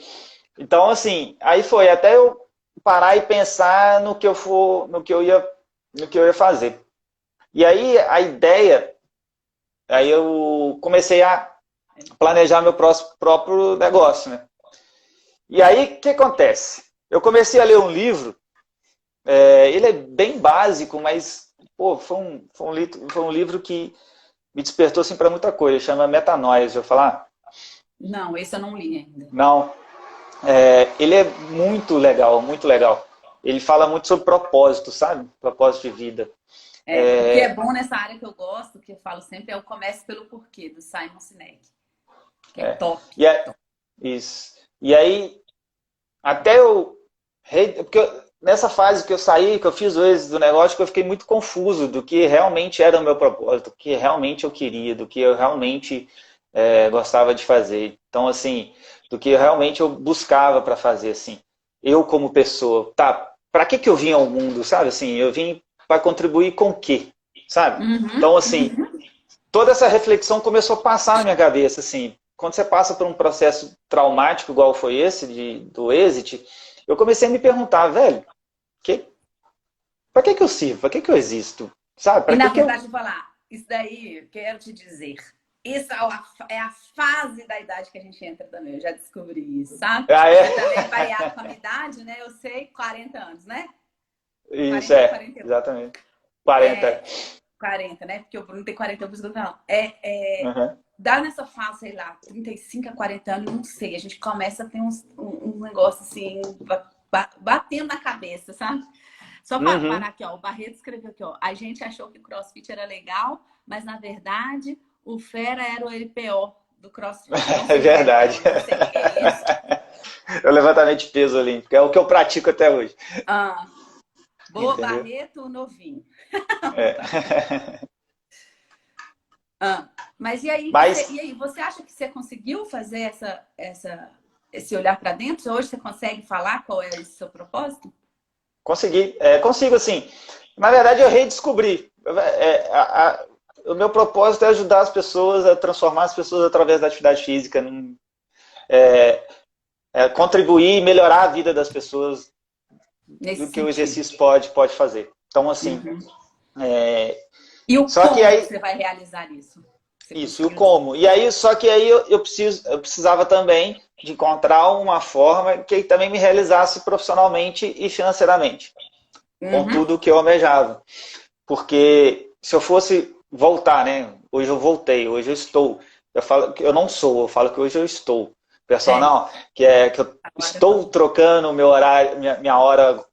Então, assim, aí foi até eu parar e pensar no que eu ia fazer. E aí a ideia, aí eu comecei a planejar meu próprio negócio, né? E aí o que acontece? Eu comecei a ler um livro, ele é bem básico, mas pô, foi um livro que me despertou assim, para muita coisa, chama Metanoia, deixa eu falar? Não, esse eu não li ainda. Não, ele é muito legal, muito legal. Ele fala muito sobre propósito, sabe? Propósito de vida. É, o que é bom nessa área que eu gosto, que eu falo sempre, é o Comece pelo Porquê, do Simon Sinek, que é top. E é, isso. E aí, até eu. Porque nessa fase que eu saí, que eu fiz o êxito do negócio, que eu fiquei muito confuso do que realmente era o meu propósito, do que realmente eu queria, do que eu realmente gostava de fazer. Então, assim, do que realmente eu buscava para fazer, assim. Eu como pessoa, tá, para que eu vim ao mundo, sabe? Assim, eu vim para contribuir com o quê, sabe? Uhum, Então, assim, uhum. toda essa reflexão começou a passar na minha cabeça, assim. Quando você passa por um processo traumático igual foi esse do Exit, eu comecei a me perguntar, velho, que, para que eu sirvo? Para que eu existo? Sabe? E Para na que eu... verdade, vou falar, isso daí, eu quero te dizer, isso é a fase da idade que a gente entra também, eu já descobri isso, sabe? Ah, E também é? variado com a minha idade, né? Eu sei, 40 anos, né? Isso, 40 ou 41. exatamente. 40. É, 40, né? Porque o Bruno tem 40, por isso que eu tô falando. Uhum. Dá nessa fase, sei lá, 35 a 40 anos, não sei. A gente começa a ter um negócio assim, batendo na cabeça, sabe? Só para parar Uhum. aqui, ó. O Barreto escreveu aqui, ó. A gente achou que o CrossFit era legal, mas na verdade o Fera era o LPO do CrossFit. Não É sei o que é verdade. LPO, não sei o que é isso. É o levantamento de peso olímpico. É o que eu pratico até hoje. Ah, boa, Entendeu? Barreto, novinho. É. Ah, mas Mas você acha que você conseguiu fazer esse olhar para dentro? Hoje você consegue falar qual é o seu propósito? consegui. Consigo, assim. Na verdade, eu redescobri. O meu propósito é ajudar as pessoas a transformar as pessoas através da atividade física. Contribuir e melhorar a vida das pessoas Nesse do que o sentido. exercício pode fazer. Então, assim, Uhum. é, E o só que como que aí, você vai realizar isso? Você isso, e o conseguiu? como. E aí, só que aí eu precisava também de encontrar uma forma que também me realizasse profissionalmente e financeiramente, com Uhum. tudo o que eu almejava. Porque se eu fosse voltar, né? Hoje eu voltei, hoje eu estou. Eu falo que eu não sou, eu falo que hoje eu estou. É, Personal, que eu agora estou trocando o meu horário, minha hora,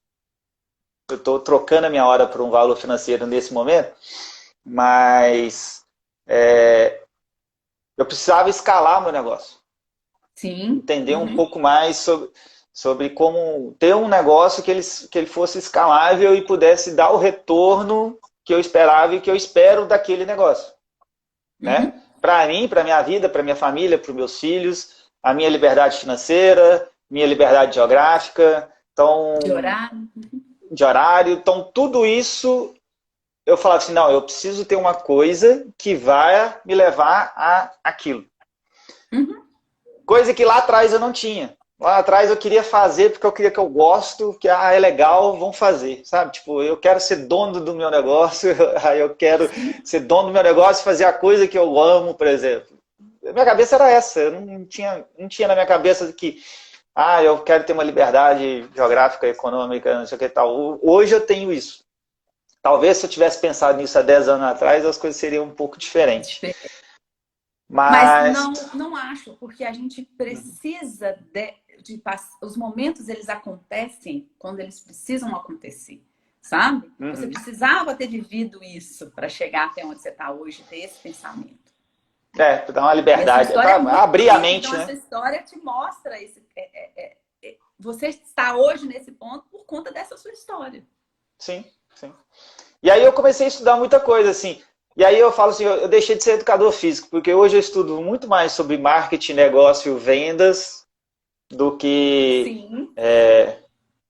eu estou trocando a minha hora por um valor financeiro nesse momento, mas eu precisava escalar meu negócio, sim. entender um Uhum. pouco mais sobre como ter um negócio que ele fosse escalável e pudesse dar o retorno que eu esperava e que eu espero daquele negócio, né? Uhum. Para mim, para minha vida, para minha família, para os meus filhos, a minha liberdade financeira, minha liberdade geográfica, De então horário. de horário, então tudo isso eu falava assim, não, eu preciso ter uma coisa que vai me levar a aquilo. Uhum. Coisa que lá atrás eu não tinha. Lá atrás eu queria fazer porque eu queria que eu gosto, que é legal, vamos fazer, sabe? Tipo, eu quero ser dono do meu negócio, aí eu quero Sim. ser dono do meu negócio e fazer a coisa que eu amo, por exemplo. Minha cabeça era essa, eu não tinha na minha cabeça que eu quero ter uma liberdade geográfica, econômica, não sei o que tal. Hoje eu tenho isso. Talvez se eu tivesse pensado nisso há 10 anos atrás, as coisas seriam um pouco diferentes. Mas Mas. não acho, porque a gente precisa de os momentos eles acontecem quando eles precisam acontecer, sabe? Você Uhum. precisava ter vivido isso para chegar até onde você está hoje, ter esse pensamento. Dar uma E a sua liberdade, história é para muito abrir a bonita, então mente, a sua né? história te mostra esse, você está hoje nesse ponto por conta dessa sua história. Sim, sim. E aí eu comecei a estudar muita coisa, assim. E aí eu falo assim, eu deixei de ser educador físico, porque hoje eu estudo muito mais sobre marketing, negócio, vendas, do que Sim.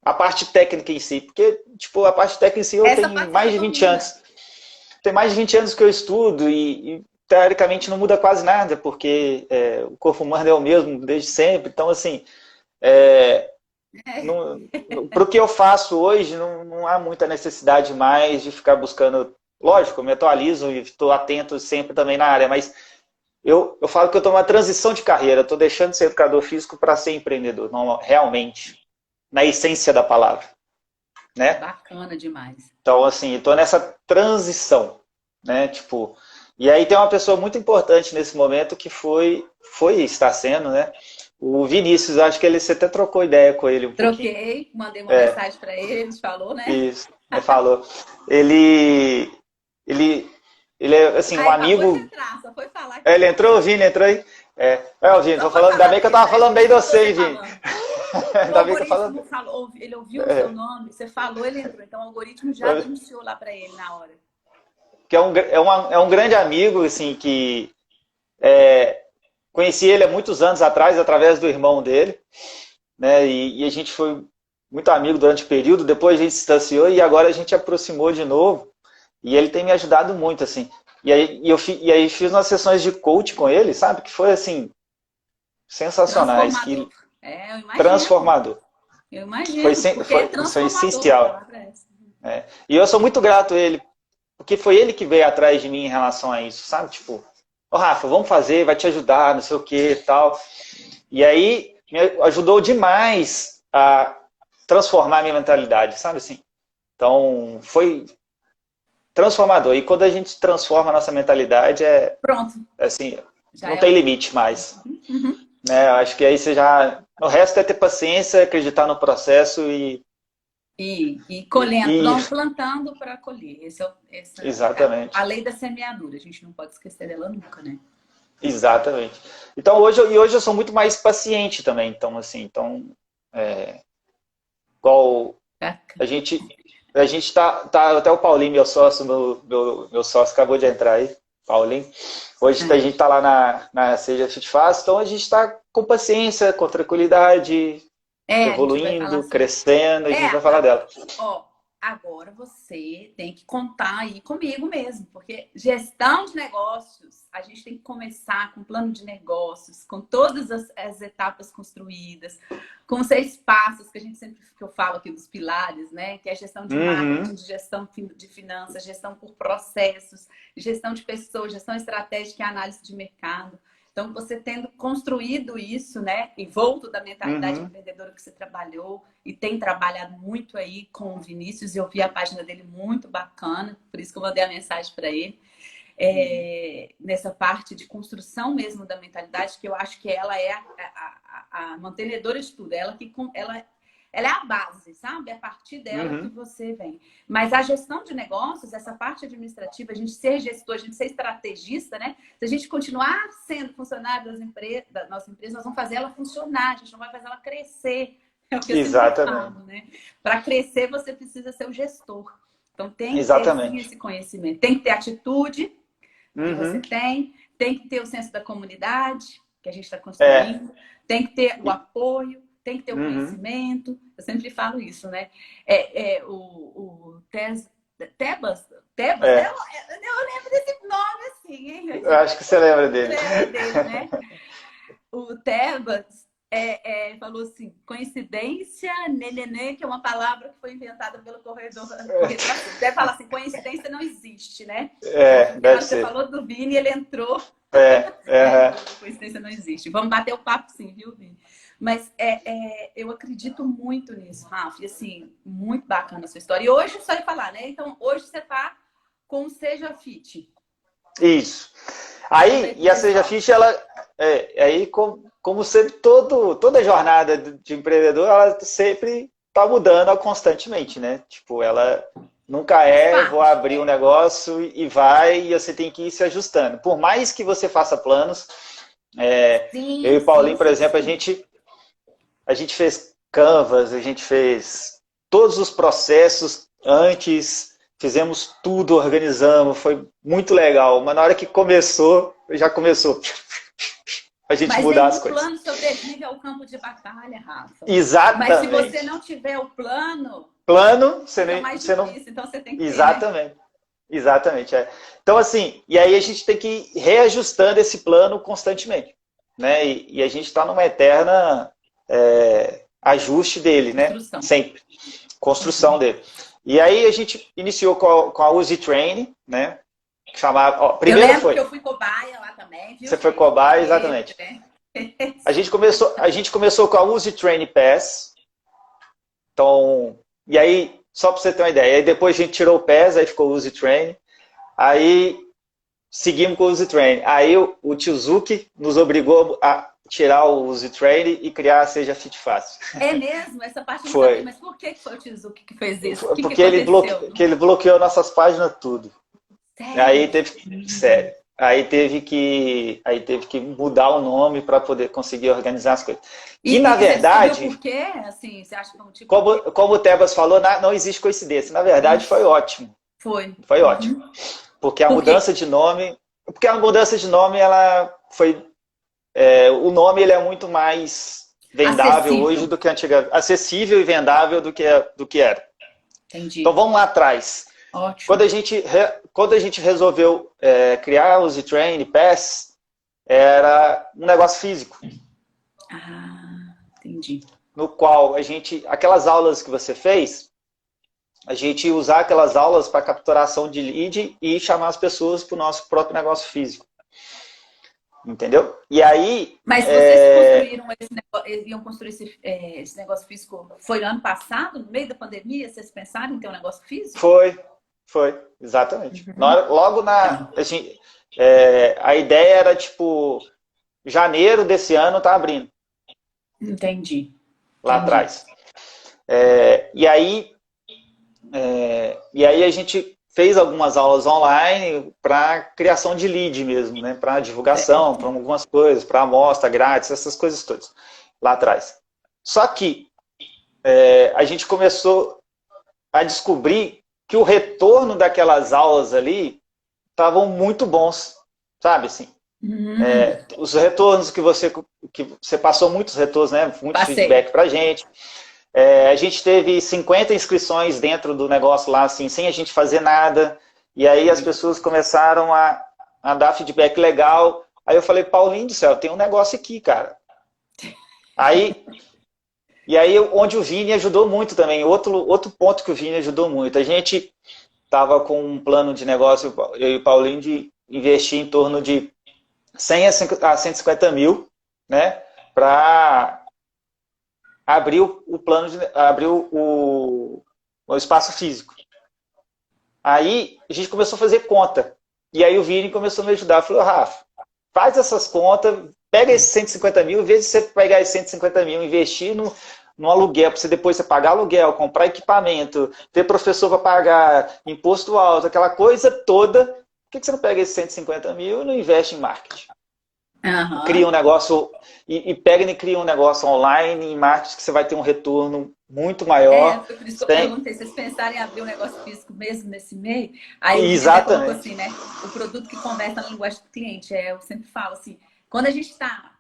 A parte técnica em si. Porque, tipo, a parte técnica em si eu Essa tenho parte você mais já de 20 domina. anos. Tem mais de 20 anos que eu estudo e teoricamente não muda quase nada, porque o corpo humano é o mesmo desde sempre. Então, assim, é, É. para o que eu faço hoje, não há muita necessidade mais de ficar buscando. Lógico, eu me atualizo e estou atento sempre também na área, mas eu falo que eu estou numa transição de carreira, estou deixando de ser educador físico para ser empreendedor, não, realmente, na essência da palavra, né? Bacana demais. Então, assim, estou nessa transição, né? Tipo, e aí tem uma pessoa muito importante nesse momento que foi e está sendo, né? O Vinícius, acho que você até trocou ideia com ele um pouquinho. Troquei, mandei uma mensagem para ele, ele falou, né? Isso, ele falou. Ele, ele, ele é, assim, um Aí acabou de amigo. entrar, só foi falar que Ele entrou. entrou, o Vini entrou aí. O Vini, Só tô foi falando, ainda falar bem que eu porque tava falando bem de ele viu você, você hein, Vini. falando. O Ainda bem que eu algoritmo falando. falou, ele ouviu o seu nome, você falou, ele entrou. Então o algoritmo já denunciou lá para ele na hora. Que é um grande amigo, assim, que conheci ele há muitos anos atrás, através do irmão dele, né? E a gente foi muito amigo durante o período, depois a gente se distanciou e agora a gente aproximou de novo. E ele tem me ajudado muito, assim. E aí fiz umas sessões de coach com ele, sabe? Que foi, assim, sensacionais. Transformador. Que Eu imagino. transformador. Eu imagino, porque é Foi transformador a essencial. palavra é essa. E eu sou muito grato a ele, porque foi ele que veio atrás de mim em relação a isso, sabe? Tipo, Rafa, vamos fazer, vai te ajudar, não sei o que e tal. E aí me ajudou demais a transformar a minha mentalidade, sabe assim? Então, foi transformador. E quando a gente transforma a nossa mentalidade, Pronto. assim, Já não é tem o... limite mais. Uhum. Né? Eu acho que aí você já... O resto é ter paciência, acreditar no processo E colhendo, e plantando para colher. Essa é a exatamente. lei da semeadura. A gente não pode esquecer dela nunca, né? Exatamente. Então, hoje eu sou muito mais paciente também. Então, assim, igual a gente tá até o Paulinho, meu sócio, meu sócio acabou de entrar aí, Paulinho. Hoje a gente tá lá na Seja Fit Fácil, então a gente tá com paciência, com tranquilidade, A gente vai falar evoluindo, sobre... crescendo, a gente vai falar dela. Agora você tem que contar aí comigo mesmo, porque gestão de negócios, a gente tem que começar com plano de negócios, com todas as etapas construídas, com 6 passos que a gente sempre que eu falo aqui dos pilares, né? Que é gestão de marketing, de gestão de finanças, gestão por processos, gestão de pessoas, gestão estratégica e análise de mercado. Então, você tendo construído isso, né? E volto da mentalidade empreendedora que você trabalhou e tem trabalhado muito aí com o Vinícius. Eu vi a página dele muito bacana, por isso que eu mandei a mensagem para ele. Nessa parte de construção mesmo da mentalidade, que eu acho que ela é a mantenedora de tudo. Ela é a base, sabe? É a partir dela que você vem. Mas a gestão de negócios, essa parte administrativa, a gente ser gestor, a gente ser estrategista, né? Se a gente continuar sendo funcionário da nossa empresa, nós vamos fazer ela funcionar, a gente não vai fazer ela crescer. É o que eu sempre falo, né? Para crescer, você precisa ser o gestor. Então, tem que ter sim esse conhecimento. Tem que ter atitude, que você tem que ter o senso da comunidade, que a gente está construindo, tem que ter o apoio, tem que ter o conhecimento. Eu sempre falo isso, né? O Tebas, eu lembro desse nome assim, hein? Eu acho que você lembra dele. Lembra dele, né? O Tebas falou assim, coincidência, nenenê, que é uma palavra que foi inventada pelo corredor. Deve falar assim, coincidência não existe, né? Deve você ser. Falou do Vini, ele entrou. Coincidência não existe. Vamos bater o papo sim, viu, Vini? Mas eu acredito muito nisso, Rafa. E assim, muito bacana a sua história. E hoje, só ia falar, né? Então, hoje você tá com o Seja Fit. Isso. Aí, e a Seja Fit, ela... aí, como sempre, toda jornada de empreendedor, ela sempre tá mudando constantemente, né? Tipo, ela nunca vou abrir um negócio e você tem que ir se ajustando. Por mais que você faça planos, eu e o Paulinho, por exemplo, a gente fez Canvas, a gente fez todos os processos antes, fizemos tudo, organizamos, foi muito legal. Mas na hora que começou, já começou a gente mudar as coisas. Mas o plano sobrevive ao campo de batalha, Rafa. Exatamente. Mas se você não tiver o plano, você é nem, mais você difícil, não... então você tem que ter, Exatamente. Né? Exatamente. É. Então, assim, e aí a gente tem que ir reajustando esse plano constantemente, né? E a gente está numa eterna ajuste dele, construção. Né? Sempre. Construção dele. E aí a gente iniciou com a Uzi Train, né? Chamava, primeiro eu lembro foi... que eu fui cobaia lá também, viu? Você foi cobaia, exatamente. A gente começou com a Uzi Train Pass. Então, e aí, só para você ter uma ideia, aí depois a gente tirou o Pass, aí ficou o Uzi Train. Aí seguimos com o Uzi Train. Aí o tio Zuki nos obrigou a tirar o Uzi Train e criar a Seja Fit Fácil. É mesmo? Essa parte foi. Não sabia, mas por que foi o tio Zuki que fez isso? Porque ele bloqueou nossas páginas tudo. Sério? Aí teve que mudar o nome para poder conseguir organizar as coisas. E na verdade, por quê? Assim, você acha que não tipo... como o Tebas falou, não existe coincidência. Na verdade, foi ótimo. Foi ótimo. Porque a mudança de nome, ela foi o nome ele é muito mais vendável acessível. Hoje do que antigamente, acessível e vendável do que era. Entendi. Então vamos lá atrás. Ótimo. Quando a gente resolveu criar o Z-Train Pass, era um negócio físico. Entendi. No qual aquelas aulas que você fez, a gente ia usar aquelas aulas para capturação de lead e chamar as pessoas para o nosso próprio negócio físico. Entendeu? E aí... Mas vocês iam construir esse negócio físico, foi no ano passado, no meio da pandemia, vocês pensaram em ter um negócio físico? Foi, exatamente. Logo a ideia era, tipo, janeiro desse ano tá abrindo. Entendi. Lá atrás. E aí a gente fez algumas aulas online para criação de lead mesmo, né? Para divulgação, para algumas coisas, para amostra grátis, essas coisas todas, lá atrás. Só que a gente começou a descobrir que o retorno daquelas aulas ali estavam muito bons, sabe assim? Os retornos que você passou muitos retornos, né? Muito feedback pra gente. A gente teve 50 inscrições dentro do negócio lá, assim, sem a gente fazer nada. E aí as pessoas começaram a dar feedback legal. Aí eu falei, Paulinho do céu, tem um negócio aqui, cara. E aí onde o Vini ajudou muito também. Outro ponto que o Vini ajudou muito. A gente estava com um plano de negócio, eu e o Paulinho, de investir em torno de 100 a 150 mil, né? Para abrir o espaço físico. Aí a gente começou a fazer conta. E aí o Vini começou a me ajudar. Falou, Rafa, faz essas contas, pega esses 150 mil, em vez de você pegar esses 150 mil e investir no aluguel, para você depois pagar aluguel, comprar equipamento, ter professor para pagar, imposto alto, aquela coisa toda, por que você não pega esses 150 mil e não investe em marketing? Cria um negócio e cria um negócio online em marketing que você vai ter um retorno muito maior. Foi por isso que eu perguntei, vocês pensarem em abrir um negócio físico mesmo nesse meio? Aí exatamente. Assim, né? O produto que conversa na linguagem do cliente. Eu sempre falo assim, quando a gente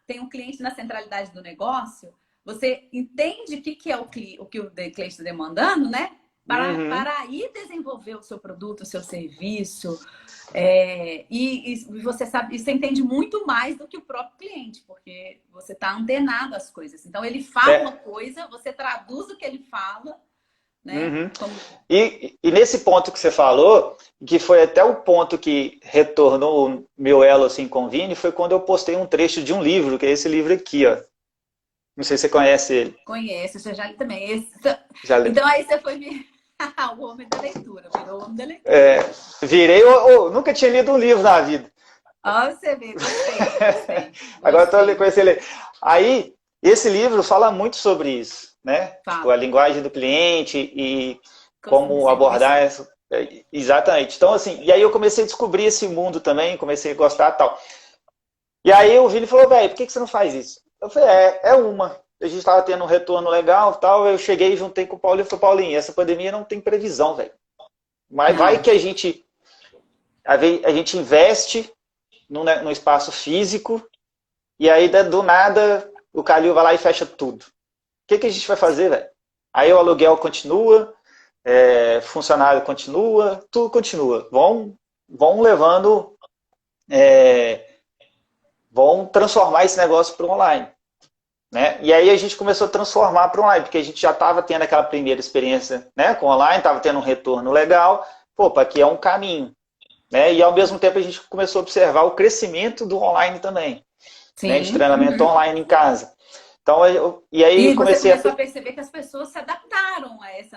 tem um cliente na centralidade do negócio, você entende o que é o que o cliente está demandando, né? Para aí desenvolver o seu produto, o seu serviço. E você sabe, e você entende muito mais do que o próprio cliente, porque você está antenado às coisas. Então ele fala uma coisa, você traduz o que ele fala, né? E nesse ponto que você falou, que foi até o ponto que retornou o meu elo assim, com o Vini, foi quando eu postei um trecho de um livro, que é esse livro aqui, ó. Não sei se você conhece ele. Conheço, eu já li também. Já li. Então aí você foi o homem da leitura, virou o homem da leitura. Virei, nunca tinha lido um livro na vida. Você vê, gostei. Agora estou conhecendo ele. Aí, esse livro fala muito sobre isso, né? Tipo, a linguagem do cliente e como abordar isso. Exatamente. Então, assim, e aí eu comecei a descobrir esse mundo também, comecei a gostar e tal. E aí o Vini falou, velho, por que você não faz isso? Eu falei, a gente estava tendo um retorno legal e tal, eu cheguei e juntei com o Paulinho e falei, Paulinho, essa pandemia não tem previsão, velho. Mas vai que a gente investe no espaço físico e aí do nada o Calil vai lá e fecha tudo. O que a gente vai fazer, velho? Aí o aluguel continua, funcionário continua, tudo continua. Vão levando, vão transformar esse negócio para o online. Né? E aí a gente começou a transformar para o online, porque a gente já estava tendo aquela primeira experiência, né, com online, estava tendo um retorno legal, aqui é um caminho. Né? E ao mesmo tempo a gente começou a observar o crescimento do online também, né, de treinamento online em casa. Então, e aí comecei a perceber que as pessoas se adaptaram a esse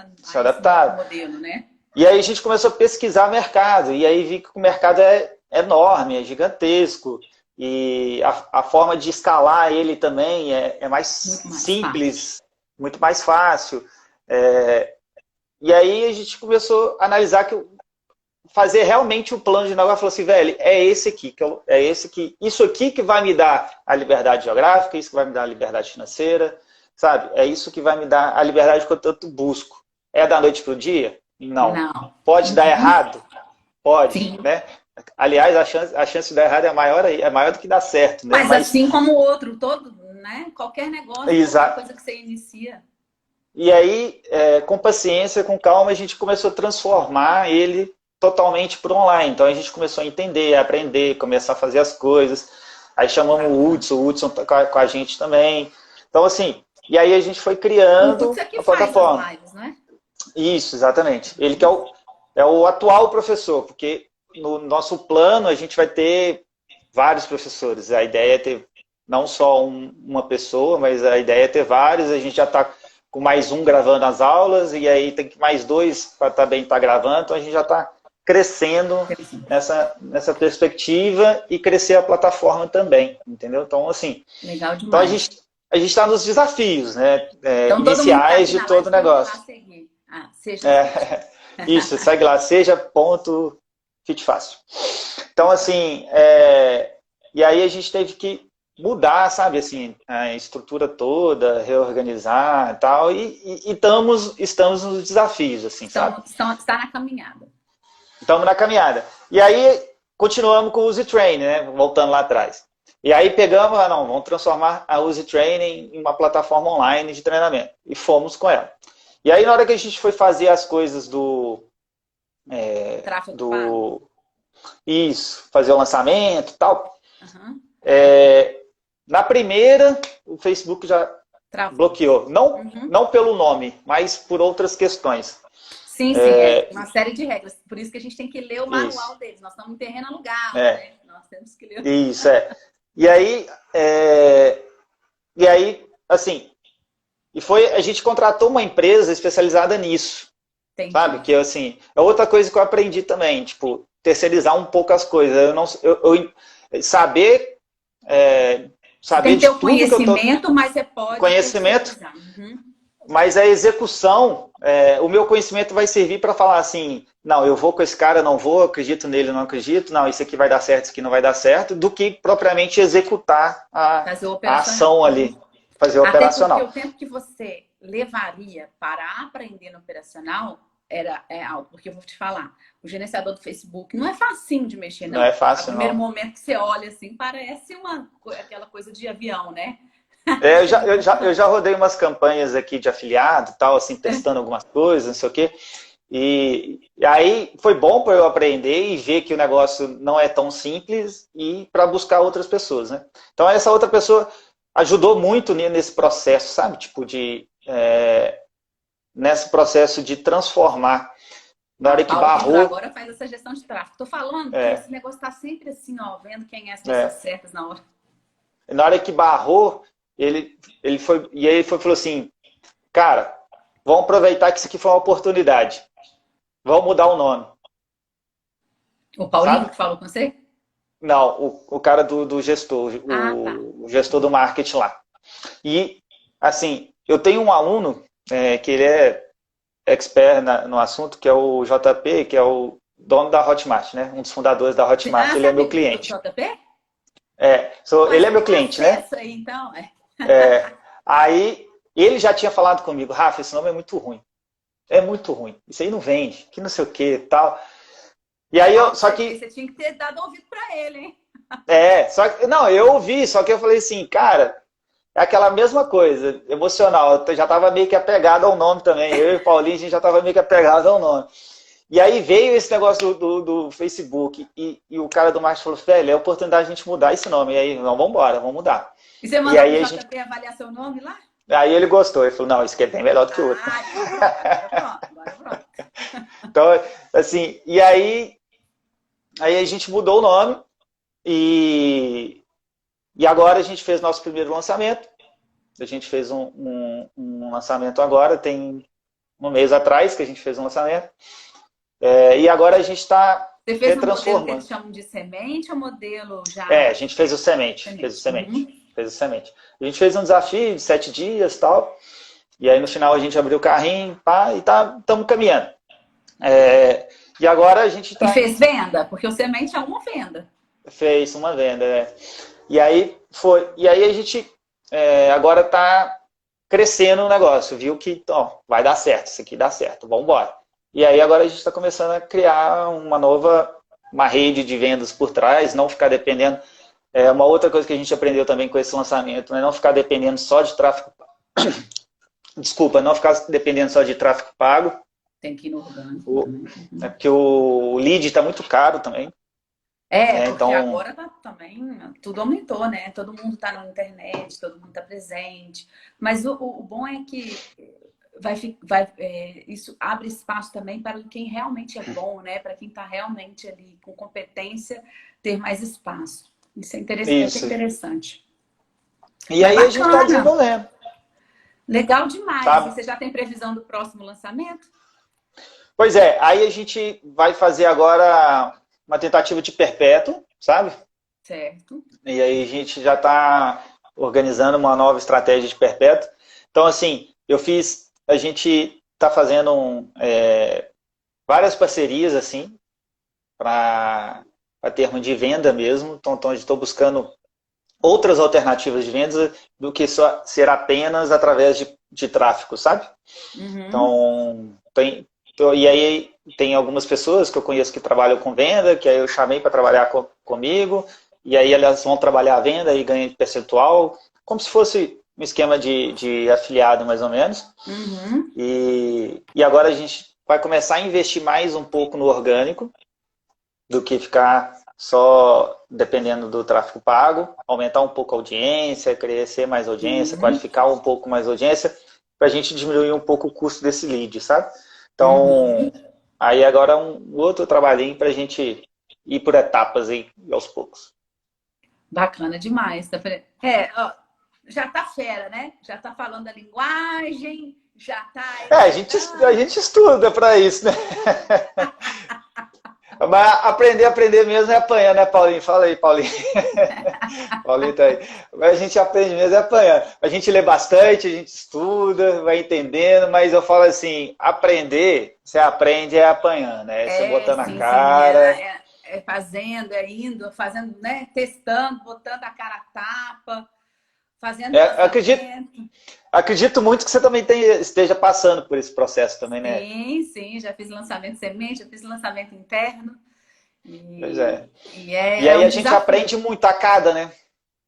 modelo, né? E aí a gente começou a pesquisar o mercado, e aí vi que o mercado é enorme, é gigantesco, e a forma de escalar ele também é mais simples, muito mais fácil. E aí a gente começou a analisar fazer realmente o plano de negócio, falou assim, velho, isso aqui que vai me dar a liberdade geográfica, isso que vai me dar a liberdade financeira, sabe? É isso que vai me dar a liberdade que eu tanto busco. É da noite para o dia? Não. Pode dar errado? Pode, sim, né? Aliás, a chance de dar errado é maior do que dar certo. Né? Mas assim como o outro, todo, né? Qualquer negócio, qualquer coisa que você inicia. E aí, com paciência, com calma, a gente começou a transformar ele totalmente para o online. Então a gente começou a entender, a aprender, começar a fazer as coisas. Aí chamamos o Hudson tá com a gente também. Então assim, e aí a gente foi criando a plataforma. Faz as lives, né? Isso, exatamente. Ele que é o atual professor, porque no nosso plano a gente vai ter vários professores. A ideia é ter não só uma pessoa, mas a ideia é ter vários. A gente já está com mais um gravando as aulas, e aí tem mais dois para também estar gravando. Então a gente já está crescendo nessa perspectiva e crescer a plataforma também, entendeu? Então, assim, legal demais. Então a gente está nos desafios, né, então, iniciais de todo o negócio. Isso, segue lá, seja.fitfácil. Então, assim, e aí a gente teve que mudar, sabe, assim, a estrutura toda, reorganizar e tal, e estamos nos desafios, assim, sabe? Está na caminhada. Estamos na caminhada. E aí, continuamos com o Uzi Training, né? Voltando lá atrás. E aí pegamos, vamos transformar a Uzi Training em uma plataforma online de treinamento. E fomos com ela. E aí, na hora que a gente foi fazer as coisas Isso, fazer o lançamento e tal. Uhum. Na primeira, o Facebook já bloqueou. Não pelo nome, mas por outras questões. Sim, é uma série de regras. Por isso que a gente tem que ler o manual deles. Nós estamos em terreno alugado, né? Nós temos que ler. Isso, E aí, assim, a gente contratou uma empresa especializada nisso. Entendi. Sabe? Que, assim, é outra coisa que eu aprendi também, tipo, terceirizar um pouco as coisas. Saber tem que ter o conhecimento, mas você pode... Conhecimento. Mas a execução, o meu conhecimento vai servir para falar assim, não, eu vou com esse cara, não vou, acredito nele, não acredito, não, isso aqui vai dar certo, isso aqui não vai dar certo, do que propriamente executar a ação ali, fazer o operacional. Porque o tempo que você levaria para aprender no operacional é alto, porque eu vou te falar, o gerenciador do Facebook não é facinho de mexer, não. Não é fácil, no primeiro momento que você olha assim, parece aquela coisa de avião, né? Eu já rodei umas campanhas aqui de afiliado, tal, assim, testando algumas coisas, não sei o quê. E aí foi bom para eu aprender e ver que o negócio não é tão simples e para buscar outras pessoas, né? Então essa outra pessoa ajudou muito nesse processo, sabe? Tipo nesse processo de transformar. Na hora que barrou... Agora faz essa gestão de tráfego. Tô falando que esse negócio está sempre assim, ó, vendo quem é as pessoas certas na hora. Na hora que barrou, ele falou assim, cara, vamos aproveitar que isso aqui foi uma oportunidade. Vamos mudar o nome. O Paulinho que falou com você? Não, o cara do gestor, o gestor do marketing lá. E, assim, eu tenho um aluno que ele é expert no assunto, que é o JP, que é o dono da Hotmart, né? Um dos fundadores da Hotmart, ele é meu cliente. O JP? Ele é meu cliente, né? Aí, então, Aí ele já tinha falado comigo, Rafa, esse nome é muito ruim. É muito ruim. Isso aí não vende, que não sei o que e tal. E aí só que... Você tinha que ter dado ouvido pra ele, hein? Não, eu ouvi, só que eu falei assim, cara, é aquela mesma coisa, emocional. Eu já tava meio que apegado ao nome também. Eu e o Paulinho, a gente já tava meio que apegado ao nome. E aí veio esse negócio do Facebook e o cara do marketing falou, velho, é a oportunidade de a gente mudar esse nome. E aí, não, vamos embora, vamos mudar. E você mandou pro JP avaliar seu nome lá? Aí ele gostou, ele falou, não, isso aqui é bem melhor do que o outro. Agora pronto. Então, assim, e aí a gente mudou o nome e agora a gente fez nosso primeiro lançamento. A gente fez um lançamento agora, tem um mês atrás que a gente fez um lançamento. E agora a gente está retransformando. Você fez um modelo que eles chamam de semente ou modelo já? A gente fez o semente. Fez o semente. A gente fez um desafio de 7 dias e tal. E aí no final a gente abriu o carrinho, pá, e estamos caminhando. E agora a gente está... E fez venda? Porque o semente é uma venda. Fez uma venda, né? E aí a gente agora está crescendo o negócio, viu que vai dar certo, isso aqui dá certo, vamos embora. E aí agora a gente está começando a criar uma rede de vendas por trás, não ficar dependendo. Uma outra coisa que a gente aprendeu também com esse lançamento, né? Não ficar dependendo só de tráfego. Desculpa, não ficar dependendo só de tráfego pago. Tem que ir no orgânico também. É porque o lead está muito caro também. Porque então... agora também tudo aumentou, né? Todo mundo está na internet, todo mundo está presente. Mas o bom é que isso abre espaço também para quem realmente é bom, né? Para quem está realmente ali com competência, ter mais espaço. Isso é interessante. E aí a gente está desenvolvendo. Legal demais. Sabe? E você já tem previsão do próximo lançamento? Pois aí a gente vai fazer agora uma tentativa de perpétuo, sabe? Certo. E aí a gente já está organizando uma nova estratégia de perpétuo. Então, assim, a gente está fazendo várias parcerias, assim, para termos de venda mesmo. Então estou buscando outras alternativas de vendas do que só ser apenas através de tráfego, sabe? Então, e aí tem algumas pessoas que eu conheço que trabalham com venda, que aí eu chamei para trabalhar comigo, e aí elas vão trabalhar a venda e ganham percentual, como se fosse um esquema de afiliado, mais ou menos. E agora a gente vai começar a investir mais um pouco no orgânico, do que ficar só dependendo do tráfego pago, aumentar um pouco a audiência, crescer mais audiência, qualificar um pouco mais a audiência, para a gente diminuir um pouco o custo desse lead, sabe? Então, aí agora um outro trabalhinho para a gente ir por etapas aí, aos poucos. Bacana demais. Já tá fera, né? Já tá falando a linguagem, já tá... A gente estuda para isso, né? Mas aprender mesmo é apanhar, né, Paulinho? Fala aí, Paulinho. Paulinho tá aí. Mas a gente aprende mesmo é apanhar. A gente lê bastante, a gente estuda, vai entendendo, mas eu falo assim, aprender, você aprende apanhando, né? Você botando a cara. Fazendo, indo, fazendo, né? Testando, botando a cara a tapa, fazendo acredito muito que você também esteja passando por esse processo também, né? Sim, já fiz lançamento semente, já fiz lançamento interno. Pois é. E aí a gente aprende muito a cada, né?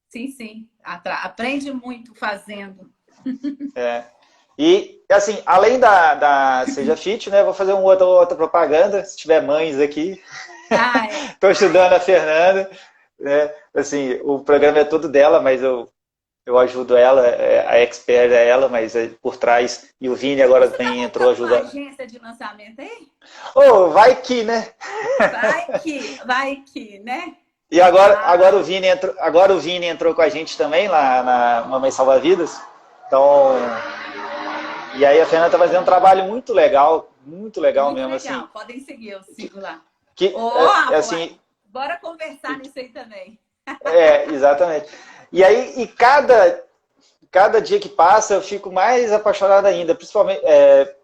Sim. Aprende muito fazendo. E, assim, além da Seja Fit, né? Vou fazer outra propaganda, se tiver mães aqui. Estou ajudando a Fernanda. Né? Assim, o programa é todo dela, mas eu ajudo ela, a expert é ela, mas por trás. E o Vini agora também entrou ajudando. Você agência de lançamento aí? Vai que, né? Vai que, né? E agora o Vini entrou com a gente também lá na Mamãe Salva Vidas. Então, e aí a Fernanda tá fazendo um trabalho muito legal muito mesmo. Legal. Assim. Podem seguir, eu sigo lá. Assim, bora conversar nisso aí também. Exatamente. E aí, cada dia que passa, eu fico mais apaixonado ainda, principalmente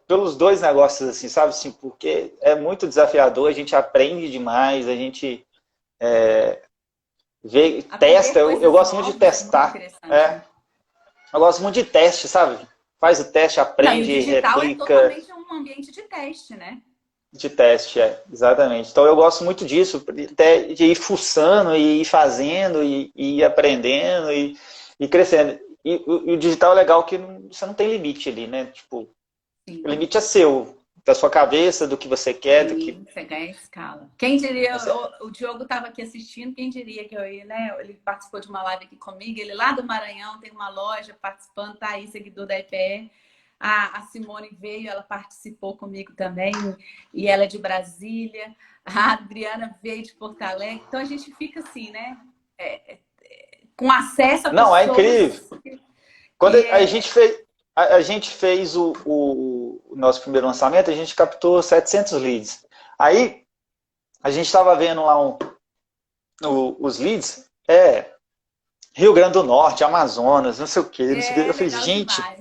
pelos dois negócios, assim, sabe? Assim, porque é muito desafiador, a gente aprende demais, a gente testa, eu gosto muito de testar. Eu gosto muito de teste, sabe? Faz o teste, Não, e o aprende, digital é replica. totalmente um ambiente de teste, né? De teste, exatamente. Então eu gosto muito disso, até de ir fuçando, e ir fazendo, e ir aprendendo, e crescendo. E o digital é legal que você não tem limite ali, né? Tipo, o Sim. limite é seu, da sua cabeça, do que você quer, do que. Sim, você ganha escala. Quem diria, o Diogo estava aqui assistindo, quem diria que eu ia, né? Ele participou de uma live aqui comigo, ele lá do Maranhão tem uma loja participando, tá aí, seguidor da EPE. A Simone veio, ela participou comigo também, e ela é de Brasília. A Adriana veio de Porto Alegre. Então a gente fica assim, né? Com acesso a Não, é pessoas incrível. Quando que a gente fez, a gente fez o nosso primeiro lançamento, a gente captou 700 leads. Aí, a gente estava vendo lá os leads, Rio Grande do Norte, Amazonas, não sei o quê, não sei o quê. é Eu falei, legal gente, demais.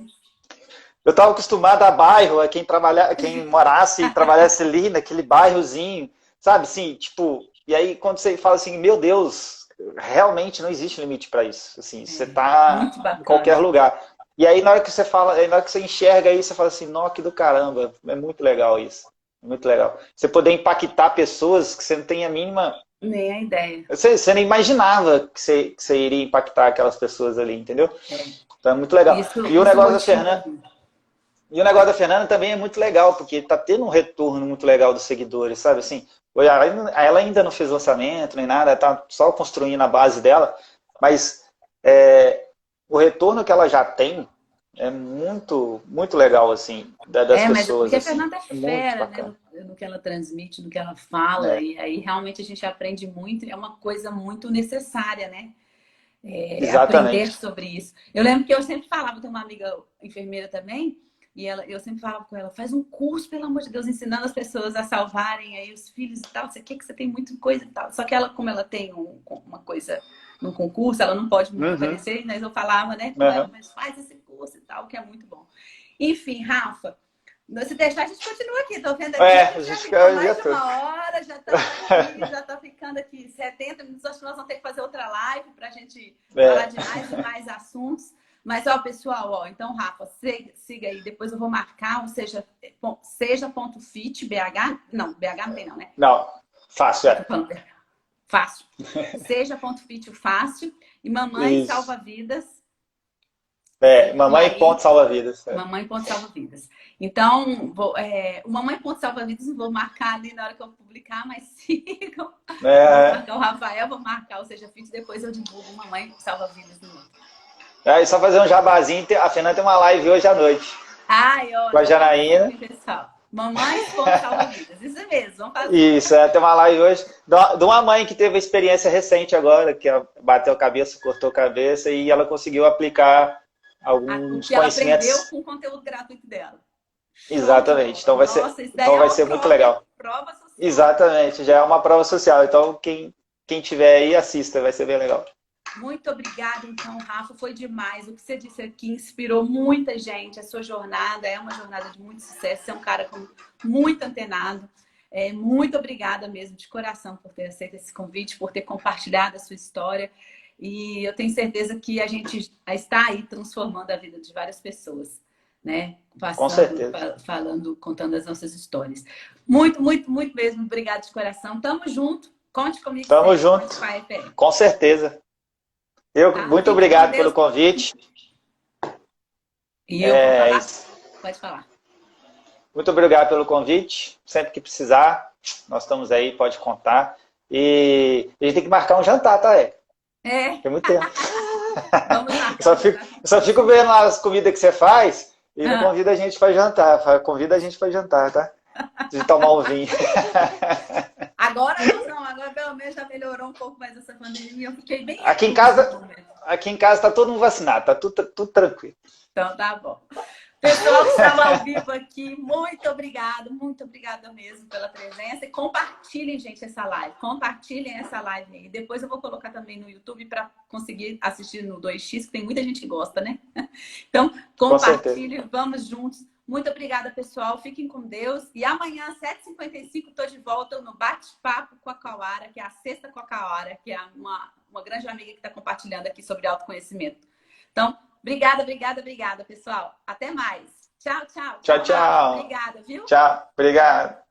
eu estava acostumado a bairro, a quem morasse e trabalhasse ali naquele bairrozinho, sabe? Assim, tipo, e aí quando você fala assim, meu Deus, realmente não existe limite para isso. Assim, você está Muito em qualquer bacana. lugar. E aí na hora que você fala, na hora que você enxerga isso, você fala assim, nó, que do caramba, é muito legal isso. É muito legal. Você poder impactar pessoas que você não tem a mínima. Nem a ideia. Você nem imaginava que você iria impactar aquelas pessoas ali, entendeu? É. Então é muito legal. E o Isso negócio da motiva. Fernanda. E o negócio da Fernanda também é muito legal, porque está tendo um retorno muito legal dos seguidores, sabe? Assim, ela ainda não fez lançamento nem nada, está só construindo a base dela, mas o retorno que ela já tem é muito, muito legal, assim, das Mas pessoas, porque a assim. Fernanda é É muito fera, né? bacana. No que ela transmite, no que ela fala, É, e aí realmente a gente aprende muito, e é uma coisa muito necessária, né? Aprender exatamente. sobre isso. Eu lembro que eu sempre falava, tem uma amiga enfermeira também, e eu sempre falava com ela, faz um curso, pelo amor de Deus, ensinando as pessoas a salvarem aí os filhos e tal, você quer que você tem muita coisa e tal. Só que ela, como ela tem uma coisa no concurso, ela não pode muito Uhum, aparecer, mas eu falava, né, com ela, uhum. mas faz esse curso e tal, que é muito bom. Enfim, Rafa, se deixar, a gente continua aqui. Tô vendo aqui, a A gente já gente ficou fica o dia mais de todo. 1 hora, já estamos aqui, já tá ficando aqui 70 minutos. Acho que nós vamos ter que fazer outra live para a gente falar É, de mais e mais assuntos. Mas, ó, pessoal, ó, então, Rafa, siga aí, depois eu vou marcar, ou seja.fit, BH. Não, BH não tem, não, né? não, fácil, Eu tô falando fácil. Seja.fit fácil. E Mamãe Isso. Salva Vidas. Mamãe Maria. ponto salva-vidas. Mamãe Ponto Salva Vidas. Então, o Mamãe Ponto Salva Vidas vou marcar ali na hora que eu publicar, mas sigam. Vou É, marcar o Rafael, vou marcar o Seja Fit, depois eu divulgo Mamãe Salva Vidas no outro. só fazer um jabazinho, a Fernanda tem uma live hoje à noite Ai, ó, com a já vamos Janaína. seguir, pessoal. Mamães Ponto Salva Vidas. Isso mesmo, vamos fazer. Isso, tem uma live hoje de uma mãe que teve a experiência recente agora, que ela bateu a cabeça, cortou a cabeça e ela conseguiu aplicar O alguns que ela aprendeu conhecimentos. com o conteúdo gratuito dela. Show de Exatamente. bola. Nossa, isso daí Então é vai uma ser muito prova, hein? legal. Prova social. Exatamente, já é uma prova social. Então quem tiver aí, assista, vai ser bem legal. Muito obrigada, então, Rafa. Foi demais. O que você disse aqui inspirou muita gente. A sua jornada é uma jornada de muito sucesso. Você é um cara muito antenado. Muito obrigada mesmo, de coração, por ter aceito esse convite, por ter compartilhado a sua história. E eu tenho certeza que a gente está aí transformando a vida de várias pessoas, né? Com Passando, certeza. falando, contando as nossas histórias. Muito, muito, muito mesmo. Obrigada de coração. Tamo junto. Conte comigo Tamo sempre. junto. Conte com a EPE. Com certeza. Tá? Muito Fique com obrigado pelo Deus. convite. E eu vou falar? Pode falar. Muito obrigado pelo convite. Sempre que precisar, nós estamos aí, pode contar. E a gente tem que marcar um jantar, tá? Tem muito tempo. Vamos Eu marcar só um fico, jantar. eu só fico vendo as comidas que você faz e não Ah, convida a gente para jantar. Convida a gente para jantar, tá? De tomar um vinho. agora não, agora pelo menos já melhorou um pouco mais essa pandemia. Eu fiquei bem Aqui em reclusa no casa, momento. aqui em casa tá todo mundo vacinado, tá tudo tranquilo. Então tá bom. Pessoal que estava ao vivo aqui, muito obrigada mesmo pela presença. E compartilhem, gente, essa live. Compartilhem essa live aí. Depois eu vou colocar também no YouTube para conseguir assistir no 2x, que tem muita gente que gosta, né? Então, Com certeza. compartilhem, vamos juntos. Muito obrigada, pessoal. Fiquem com Deus. E amanhã, às 7h55, estou de volta no Bate-Papo com a Cauara, que é a Sexta com a Cauara, que é uma grande amiga que está compartilhando aqui sobre autoconhecimento. Então, Obrigada, obrigada, obrigada, pessoal. Até mais. Tchau, tchau. Tchau, Tchau, Rafa. tchau. Obrigada, viu? Tchau. Obrigado.